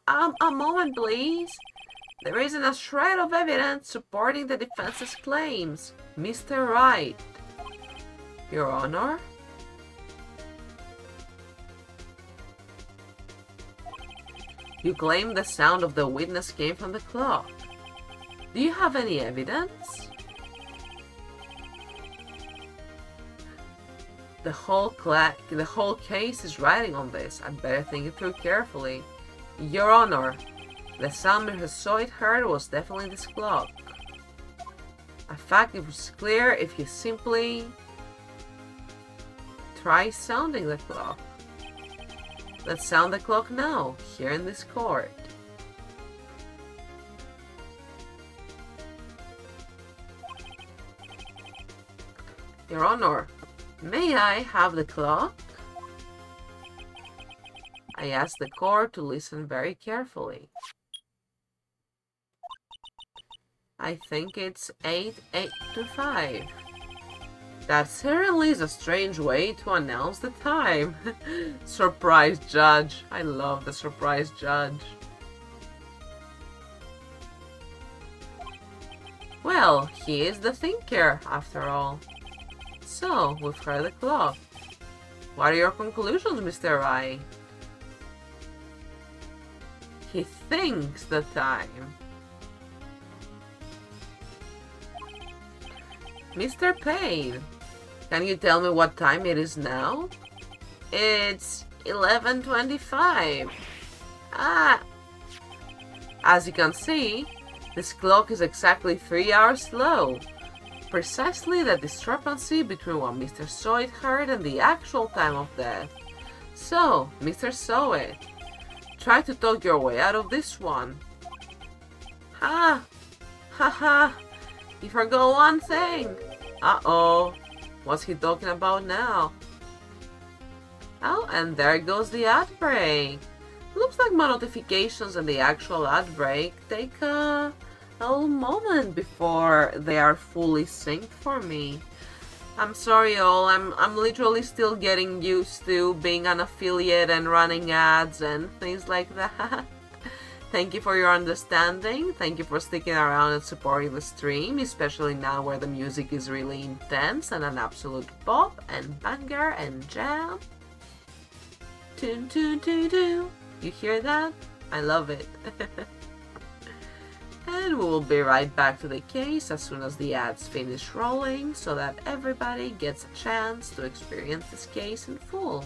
a moment, please. There isn't a shred of evidence supporting the defense's claims. Mr. Wright. Your Honor? You claim the sound of the witness came from the clock. Do you have any evidence? The whole case is riding on this. I'd better think it through carefully. Your Honor, the sound Mr. Soit heard was definitely this clock. In fact, it was clear if you simply try sounding the clock. Let's sound the clock now, here in this court. Your Honor, may I have the clock? I ask the court to listen very carefully. I think it's 8:05. That certainly is a strange way to announce the time. Surprise judge. I love the surprise judge. Well, he is the thinker, after all. So, we've heard the clock. What are your conclusions, Mr. Wright? He thinks the time. Mr. Payne, can you tell me what time it is now? It's 11:25. As you can see, this clock is exactly 3 hours slow. Precisely the discrepancy between what Mr. Soit heard and the actual time of death. So, Mr. Soit, try to talk your way out of this one. Ha! Ha ha! You forgot one thing. Uh-oh. What's he talking about now? Oh, and there goes the ad break. Looks like my notifications and the actual ad break take a little moment before they are fully synced for me. I'm sorry all, I'm literally still getting used to being an affiliate and running ads and things like that. Thank you for your understanding. Thank you for sticking around and supporting the stream, especially now where the music is really intense and an absolute pop and banger and jam. Toon toon toon toon. You hear that? I love it. And we will be right back to the case as soon as the ads finish rolling so that everybody gets a chance to experience this case in full.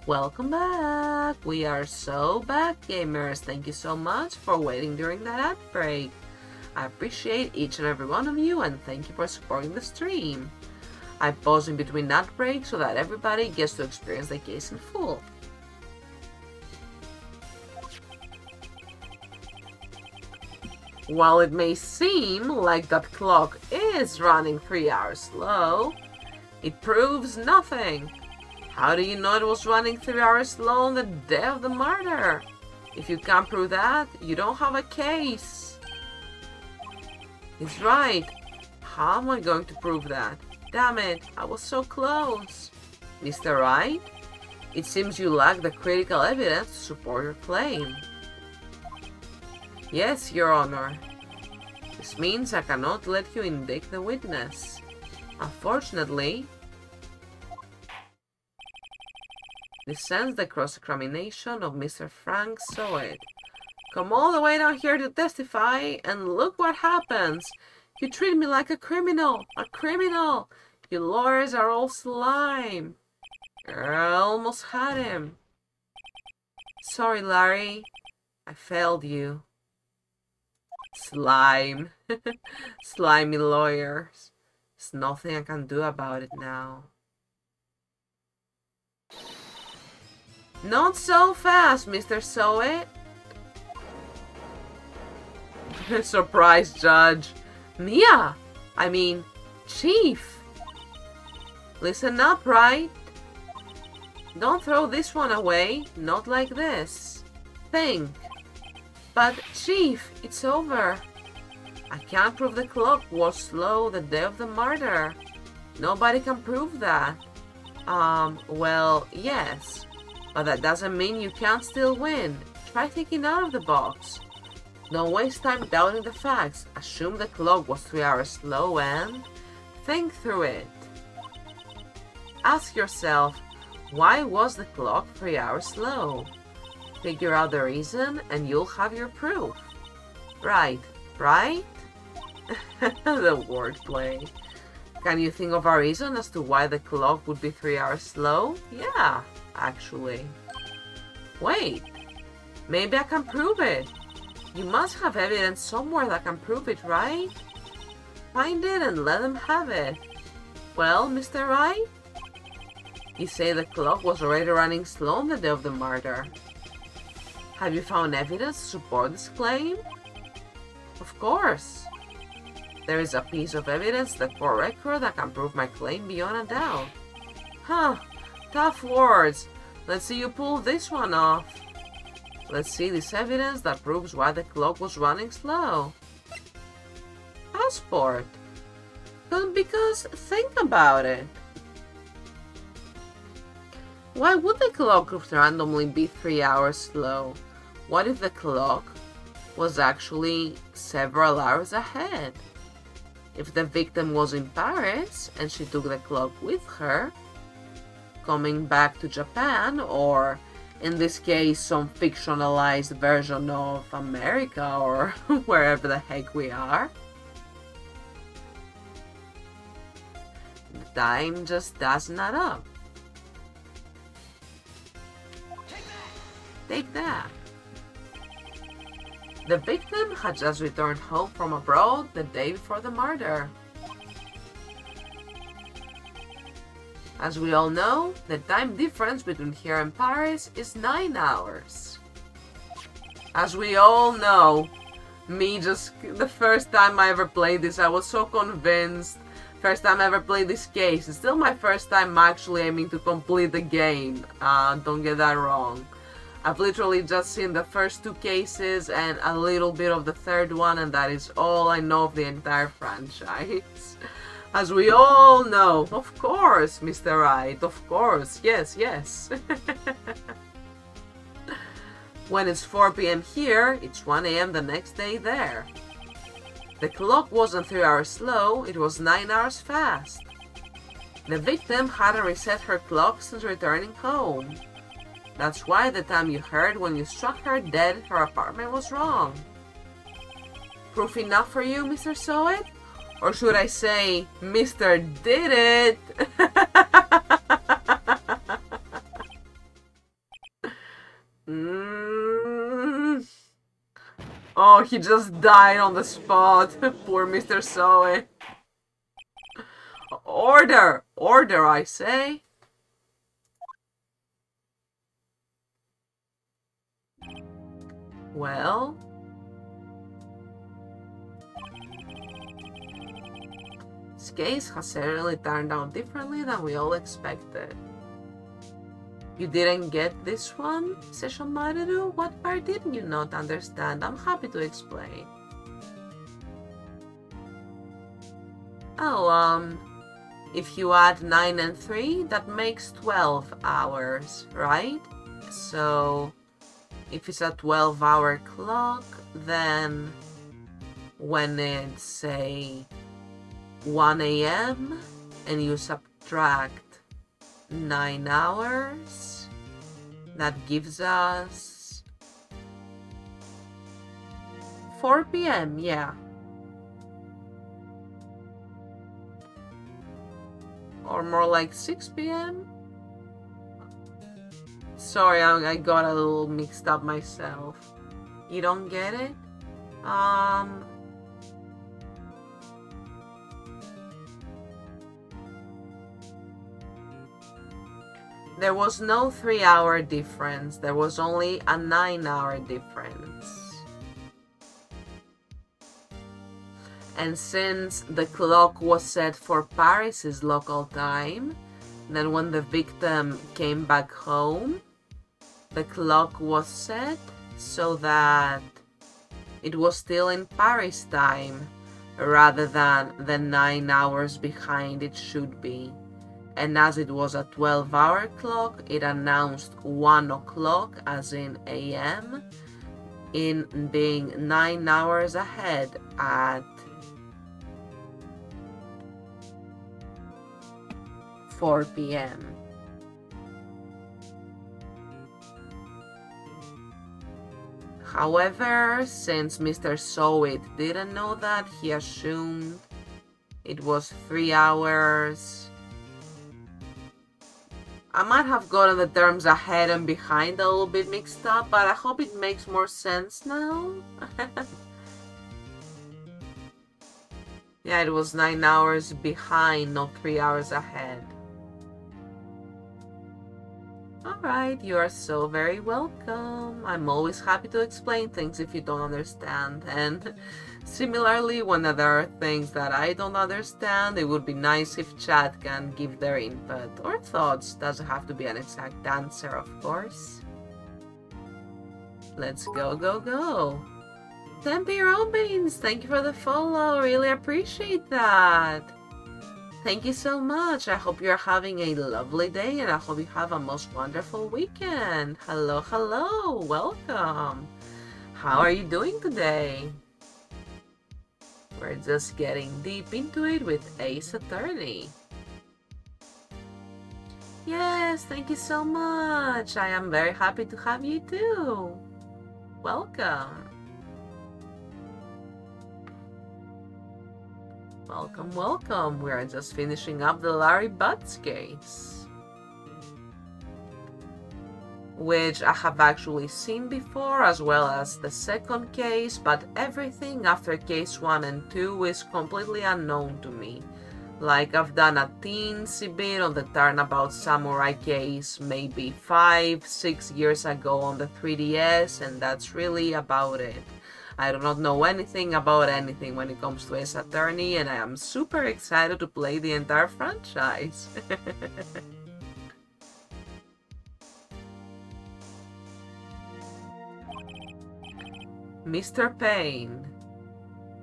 Welcome back! We are so back, gamers. Thank you so much for waiting during that ad break. I appreciate each and every one of you and thank you for supporting the stream. I pause in between ad breaks so that everybody gets to experience the case in full. While it may seem like that clock is running 3 hours slow, it proves nothing. How do you know it was running 3 hours slow on the day of the murder? If you can't prove that, you don't have a case. He's right. How am I going to prove that? Damn it, I was so close. Mr. Wright, It seems you lack the critical evidence to support your claim. Yes, Your Honor. This means I cannot let you indict the witness. Unfortunately, this ends the cross-examination of Mr. Frank Soet. Come all the way down here to testify, and look what happens. You treat me like a criminal. A criminal. You lawyers are all slime. I almost had him. Sorry, Larry. I failed you. Slime. Slimy lawyers. There's nothing I can do about it now. Not so fast, Mr. Soet. Surprise, Judge. Mia! I mean, Chief. Listen up, Wright. Don't throw this one away. Not like this. Think. But, Chief, it's over. I can't prove the clock was slow the day of the murder. Nobody can prove that. Well, yes. But that doesn't mean you can't still win. Try thinking out of the box. Don't waste time doubting the facts. Assume the clock was 3 hours slow and think through it. Ask yourself, why was the clock 3 hours slow? Figure out the reason and you'll have your proof. Right, right? The wordplay. Can you think of a reason as to why the clock would be 3 hours slow? Yeah, actually. Wait, maybe I can prove it. You must have evidence somewhere that can prove it, right? Find it and let them have it. Well, Mr. Wright? You say the clock was already running slow on the day of the murder. Have you found evidence to support this claim? Of course. There is a piece of evidence, the court record, that can prove my claim beyond a doubt. Huh, tough words. Let's see you pull this one off. Let's see this evidence that proves why the clock was running slow. Passport. Because think about it. Why would the clock randomly be 3 hours slow? What if the clock was actually several hours ahead? If the victim was in Paris and she took the clock with her, coming back to Japan, or in this case some fictionalized version of America or wherever the heck we are, the time just doesn't add up. Take that. The victim had just returned home from abroad the day before the murder. As we all know, the time difference between here and Paris is 9 hours. As we all know, the first time I ever played this, I was so convinced. First time I ever played this case. It's still my first time actually aiming to complete the game. Don't get that wrong. I've literally just seen the first 2 cases and a little bit of the third one, and that is all I know of the entire franchise. As we all know, of course, Mr. Wright, of course, yes, yes. When it's 4 p.m. here, it's 1 a.m. the next day there. The clock wasn't 3 hours slow, it was 9 hours fast. The victim hadn't reset her clock since returning home. That's why the time you heard when you struck her dead, her apartment was wrong. Proof enough for you, Mr. Soet? Or should I say, Mr. Did It? Oh, he just died on the spot. Poor Mr. Soet. Order! Order, I say. Well, this case has certainly turned out differently than we all expected. You didn't get this one, Session Maru? What part didn't you not understand? I'm happy to explain. Oh, if you add 9 and 3, that makes 12 hours, right? So if it's a 12-hour clock, then when it's, say, 1 a.m. and you subtract 9 hours, that gives us 4 p.m., yeah. Or more like 6 p.m.? Sorry, I got a little mixed up myself. You don't get it? There was no 3-hour difference. There was only a 9-hour difference. And since the clock was set for Paris's local time, then when the victim came back home, the clock was set so that it was still in Paris time rather than the 9 hours behind it should be. And as it was a 12-hour clock, it announced 1 o'clock, as in AM, in being 9 hours ahead at 4 p.m. However, since Mr. Sowit didn't know that, he assumed it was 3 hours. I might have gotten the terms ahead and behind a little bit mixed up, but I hope it makes more sense now. Yeah, it was 9 hours behind, not 3 hours ahead. Alright, you are so very welcome. I'm always happy to explain things if you don't understand. And similarly, when there are things that I don't understand, it would be nice if chat can give their input or thoughts. Doesn't have to be an exact answer, of course. Let's go, go, go. Tempe Robins, thank you for the follow. Really appreciate that. Thank you so much. I hope you're having a lovely day and I hope you have a most wonderful weekend. Hello, hello. Welcome. How are you doing today? We're just getting deep into it with Ace Attorney. Yes, thank you so much. I am very happy to have you too. Welcome. Welcome, welcome. We are just finishing up the Larry Butts case, which I have actually seen before, as well as the second case, but everything after case 1 and 2 is completely unknown to me. Like, I've done a teensy bit on the Turnabout Samurai case maybe 5-6 years ago on the 3DS, and that's really about it. I do not know anything about anything when it comes to Ace Attorney, and I am super excited to play the entire franchise. Mr. Payne,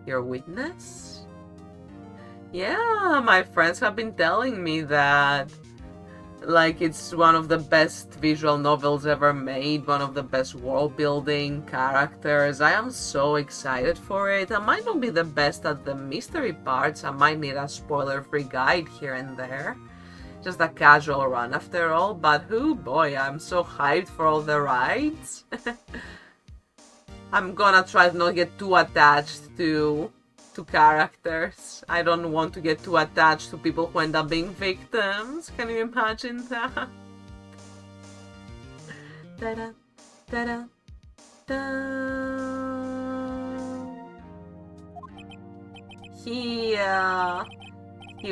your witness? Yeah, my friends have been telling me that like it's one of the best visual novels ever made, one of the best world building characters. I am so excited for it. I might not be the best at the mystery parts. I might need a spoiler-free guide here and there. Just a casual run after all, but oh boy, I'm so hyped for all the rides. I'm gonna try to not get too attached to characters. I don't want to get too attached to people who end up being victims. Can you imagine that? Da-da, da-da, da. He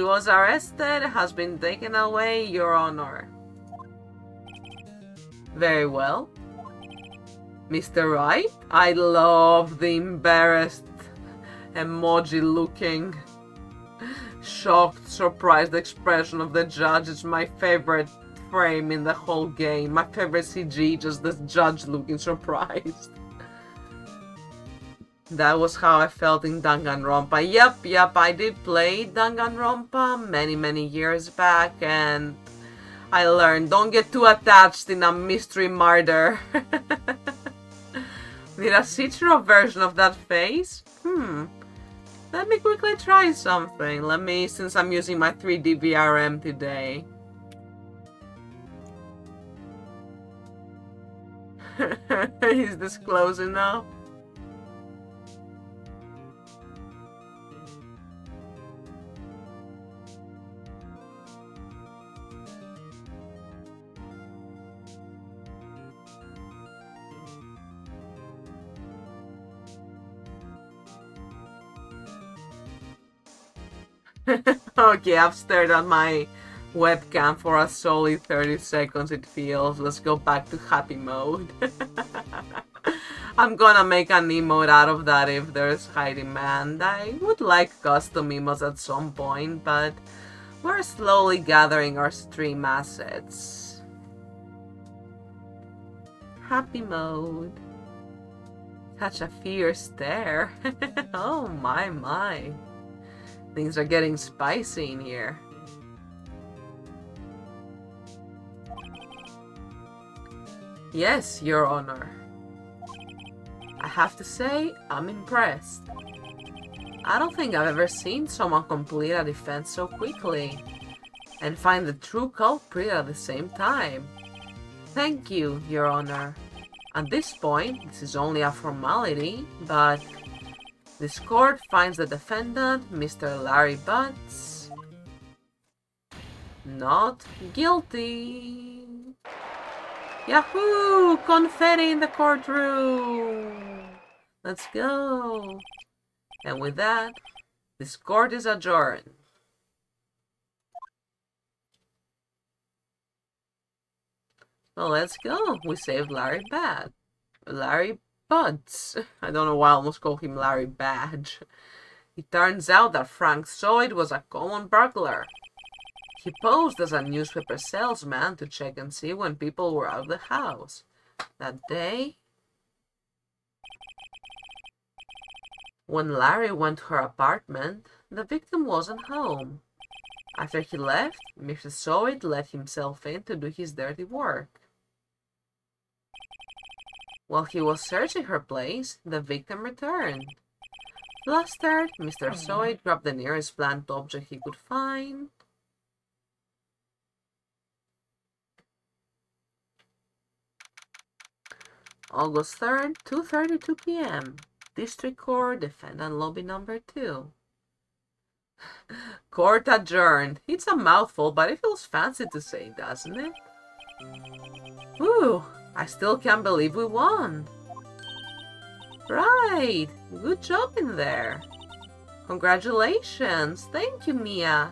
was arrested, has been taken away, Your Honor. Very well. Mr. Wright? I love the embarrassed emoji-looking, shocked, surprised expression of the judge. It's my favorite frame in the whole game. My favorite CG, just this judge looking surprised. That was how I felt in Danganronpa. Yep, I did play Danganronpa many years back, and I learned don't get too attached in a mystery murder. Need a Shichiro version of that face? Let me quickly try something. Since I'm using my 3D VRM today. Is this close enough? Okay, I've stared at my webcam for a solid 30 seconds, it feels. Let's go back to happy mode. I'm gonna make an emote out of that if there's high demand. I would like custom emotes at some point, but we're slowly gathering our stream assets. Happy mode. Such a fierce stare. Oh my. Things are getting spicy in here. Yes, Your Honor. I have to say, I'm impressed. I don't think I've ever seen someone complete a defense so quickly and find the true culprit at the same time. Thank you, Your Honor. At this point, this is only a formality, but this court finds the defendant, Mr. Larry Butts, not guilty. Yahoo! Confetti in the courtroom! Let's go! And with that, this court is adjourned. Well, let's go. We saved Larry Butts. I don't know why I almost called him Larry Badge. It turns out that Frank Soyd was a common burglar. He posed as a newspaper salesman to check and see when people were out of the house. That day, when Larry went to her apartment, the victim wasn't home. After he left, Mr. Soyd let himself in to do his dirty work. While he was searching her place, the victim returned. Flustered, Mr. Soyd grabbed the nearest blunt object he could find. August 3rd, 2:32 p.m. District Court, Defendant Lobby Number 2. Court adjourned. It's a mouthful, but it feels fancy to say, doesn't it? Whew, I still can't believe we won. Right, good job in there. Congratulations. Thank you, Mia.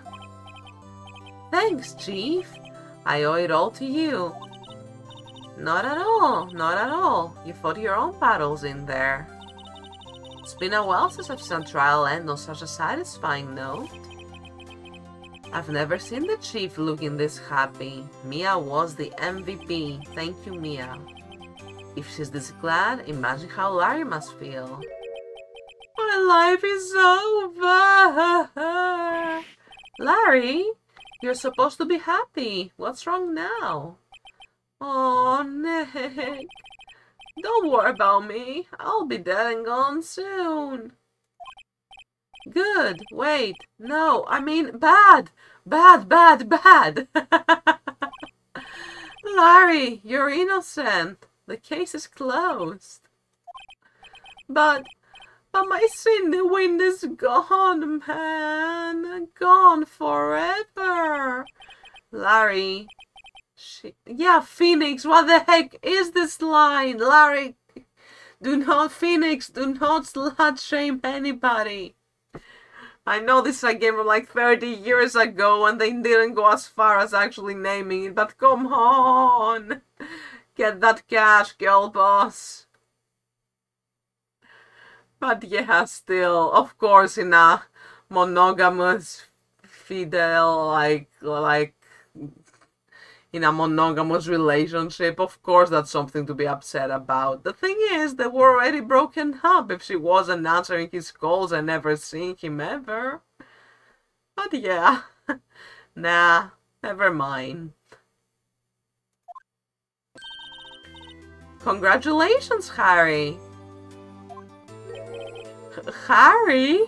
Thanks, Chief. I owe it all to you. Not at all. You fought your own battles in there. It's been a while since I've seen a trial end on such a satisfying note. I've never seen the Chief looking this happy. Mia was the MVP. Thank you, Mia. If she's this glad, imagine how Larry must feel. My life is over! Larry, you're supposed to be happy. What's wrong now? Oh, Nick. Don't worry about me. I'll be dead and gone soon. Good. Wait. No, I mean bad. Bad. Larry, you're innocent. The case is closed. But my Cindy Wind is gone, man. Gone forever. Larry. Yeah, Phoenix, what the heck is this line? Larry, Phoenix, do not slut shame anybody. I know this is a game from like 30 years ago and they didn't go as far as actually naming it, but come on. Get that cash, girl boss. But yeah, still, of course, in a monogamous, fidel, in a monogamous relationship. Of course, that's something to be upset about. The thing is, they were already broken up if she wasn't answering his calls and never seeing him ever. But yeah, nah, never mind. Congratulations, Harry. Harry?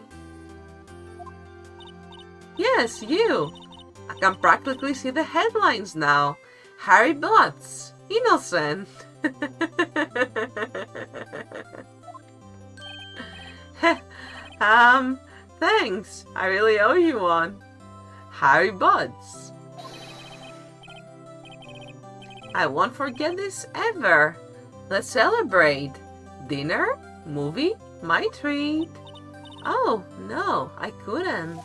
Yes, you. I can practically see the headlines now. Harry Butts. Innocent. Thanks. I really owe you one. Harry Butts. I won't forget this ever. Let's celebrate. Dinner? Movie? My treat. Oh, no, I couldn't.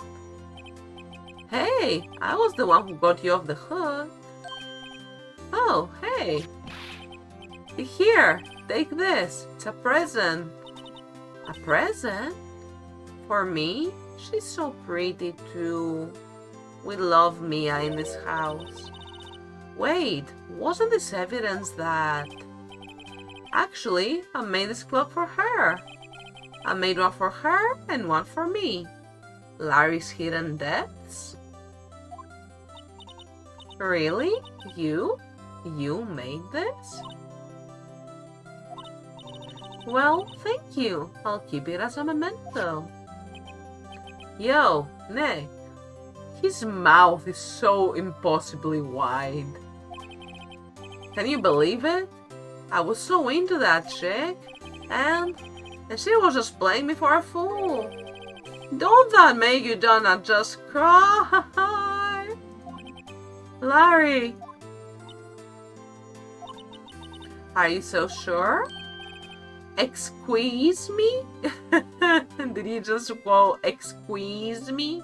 Hey, I was the one who got you off the hook. Oh, hey. Here, take this. It's a present. A present? For me? She's so pretty too. We love Mia in this house. Wait, wasn't this evidence that... Actually, I made this clock for her. I made one for her and one for me. Larry's Hidden Depths? Really? You? You made this? Well, thank you. I'll keep it as a memento. Yo, Nick. His mouth is so impossibly wide. Can you believe it? I was so into that chick, and she was just playing me for a fool. Don't that make you donna just cry? Larry! Are you so sure? Excuse me? Did you just quote, excuse me?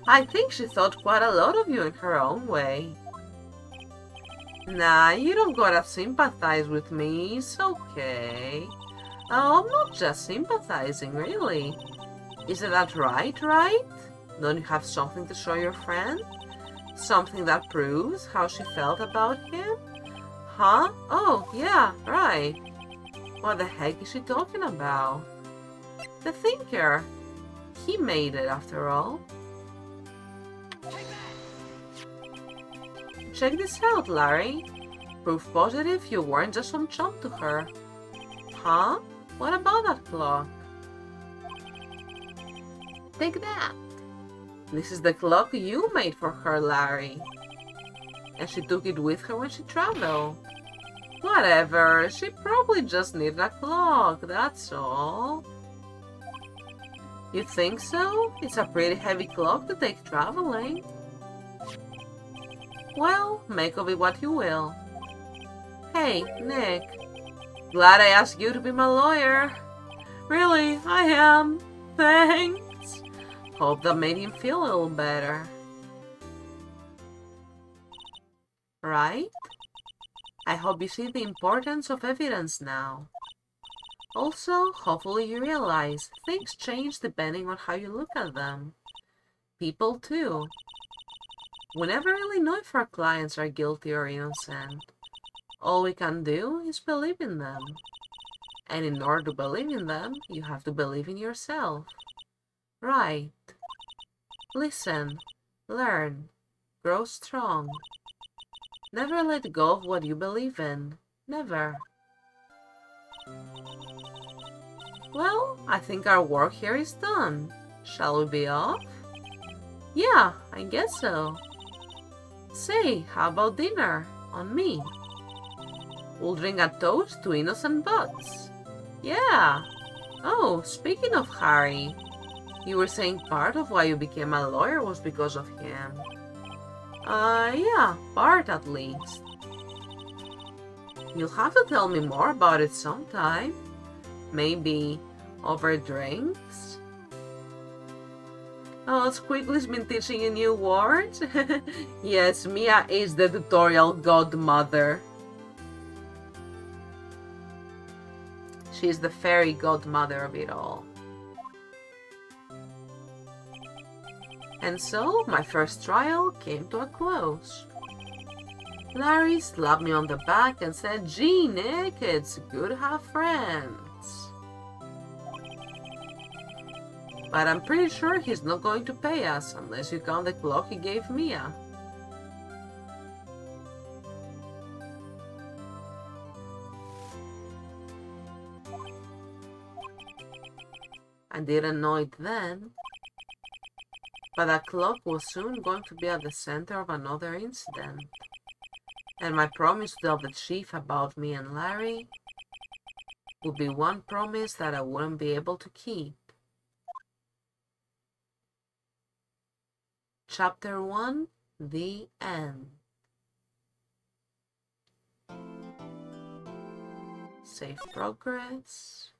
I think she thought quite a lot of you in her own way. Nah, you don't gotta sympathize with me, it's okay. Oh, I'm not just sympathizing, really. Isn't that right? Don't you have something to show your friend? Something that proves how she felt about him? Huh? Oh, yeah, right. What the heck is she talking about? The Thinker. He made it, after all. Check this out, Larry. Proof positive you weren't just some chump to her. Huh? What about that clock? Take that. This is the clock you made for her, Larry. And she took it with her when she traveled. Whatever, she probably just needed a clock, that's all. You think so? It's a pretty heavy clock to take traveling. Well, make of it what you will. Hey, Nick. Glad I asked you to be my lawyer. Really, I am. Thanks. Hope that made him feel a little better. Right? I hope you see the importance of evidence now. Also, hopefully you realize things change depending on how you look at them. People too. We never really know if our clients are guilty or innocent. All we can do is believe in them. And in order to believe in them, you have to believe in yourself. Right. Listen, learn, grow strong. Never let go of what you believe in. Never. Well, I think our work here is done. Shall we be off? Yeah, I guess so. Say, how about dinner? On me. We'll drink a toast to innocent butts. Yeah. Oh, speaking of Harry, you were saying part of why you became a lawyer was because of him. Yeah, part at least. You'll have to tell me more about it sometime. Maybe over drinks? Oh, Squiggly's been teaching you new words? Yes, Mia is the tutorial godmother. She's the fairy godmother of it all. And so, my first trial came to a close. Larry slapped me on the back and said, "Gee, Nick, it's good to have friends." But I'm pretty sure he's not going to pay us unless you count the clock he gave Mia. I didn't know it then, but that clock was soon going to be at the center of another incident. And my promise to tell the chief about me and Larry would be one promise that I wouldn't be able to keep. Chapter 1, The End. Save progress.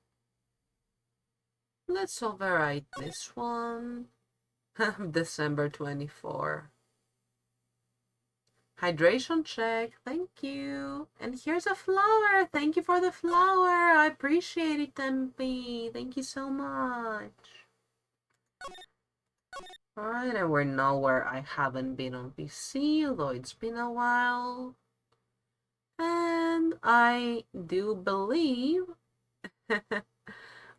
Let's overwrite this one. December 24. Hydration check, thank you. And here's a flower. Thank you for the flower. I appreciate it, Tempe. Thank you so much. Alright, and we're nowhere I haven't been on PC, although it's been a while. And I do believe...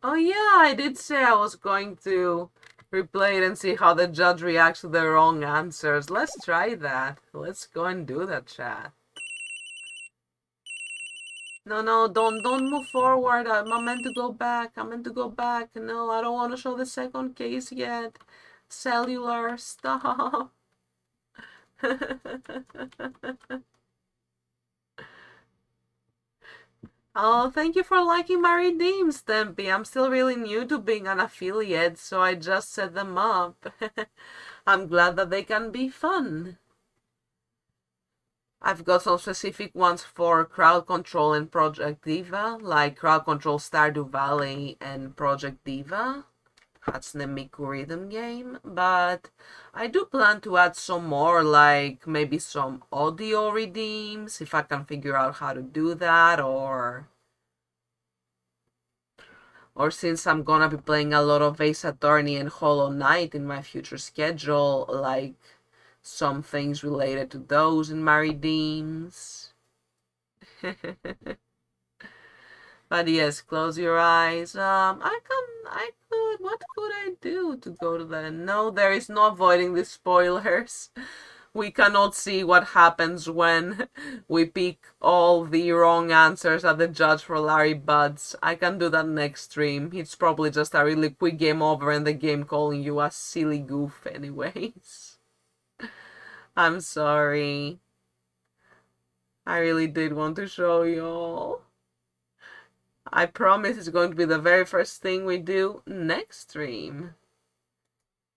Oh yeah, I did say I was going to replay it and see how the judge reacts to the wrong answers. Let's try that. Let's go and do that, chat. No, don't move forward. I'm meant to go back. I'm meant to go back. No, I don't want to show the second case yet. Cellular, stop. Oh, thank you for liking my redeems, Tempe. I'm still really new to being an affiliate, so I just set them up. I'm glad that they can be fun. I've got some specific ones for crowd control and Project Diva, like crowd control Stardew Valley and Project Diva. Hatsune Miku rhythm game, but I do plan to add some more, like maybe some audio redeems, if I can figure out how to do that, or since I'm gonna be playing a lot of Ace Attorney and Hollow Knight in my future schedule, like some things related to those in my redeems. But yes, close your eyes. What could I do to go to the... No, there is no avoiding the spoilers. We cannot see what happens when we pick all the wrong answers at the judge for Larry Buds. I can do that next stream. It's probably just a really quick game over and the game calling you a silly goof anyways. I'm sorry. I really did want to show y'all. I promise it's going to be the very first thing we do next stream.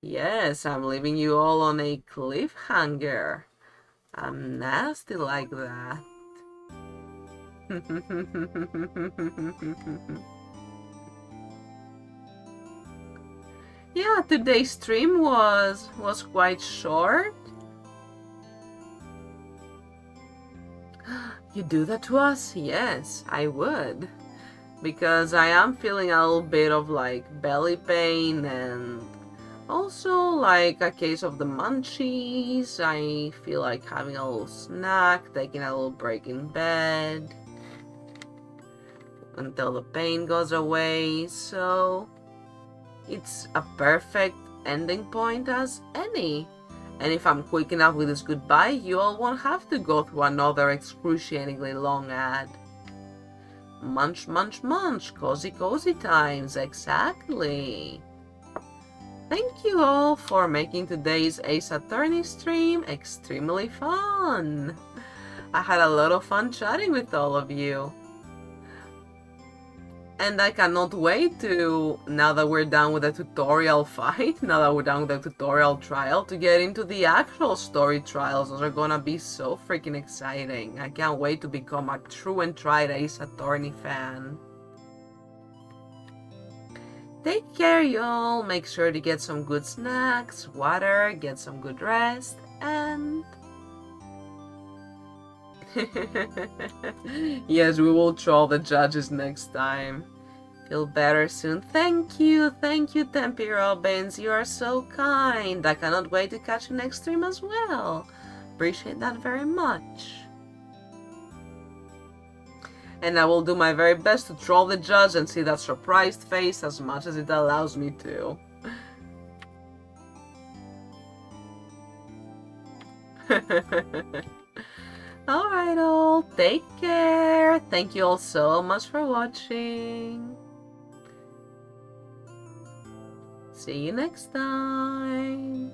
Yes, I'm leaving you all on a cliffhanger. I'm nasty like that. Yeah, today's stream was quite short. You do that to us? Yes, I would. Because I am feeling a little bit of like belly pain and also like a case of the munchies. I feel like having a little snack, taking a little break in bed until the pain goes away. So it's a perfect ending point as any. And if I'm quick enough with this goodbye, you all won't have to go through another excruciatingly long ad. Munch, munch, munch. Cozy, cozy times. Exactly. Thank you all for making today's Ace Attorney stream extremely fun. I had a lot of fun chatting with all of you. And I cannot wait to, now that we're done with the tutorial fight, now that we're done with the tutorial trial, to get into the actual story trials. Those are gonna be so freaking exciting. I can't wait to become a true and tried Ace Attorney fan. Take care, y'all. Make sure to get some good snacks, water, get some good rest, and... Yes, we will troll the judges next time. Feel better soon. Thank you, Tempe Robbins. You are so kind. I cannot wait to catch you next stream as well. Appreciate that very much. And I will do my very best to troll the judge and see that surprised face as much as it allows me to. Alright all, take care. Thank you all so much for watching. See you next time.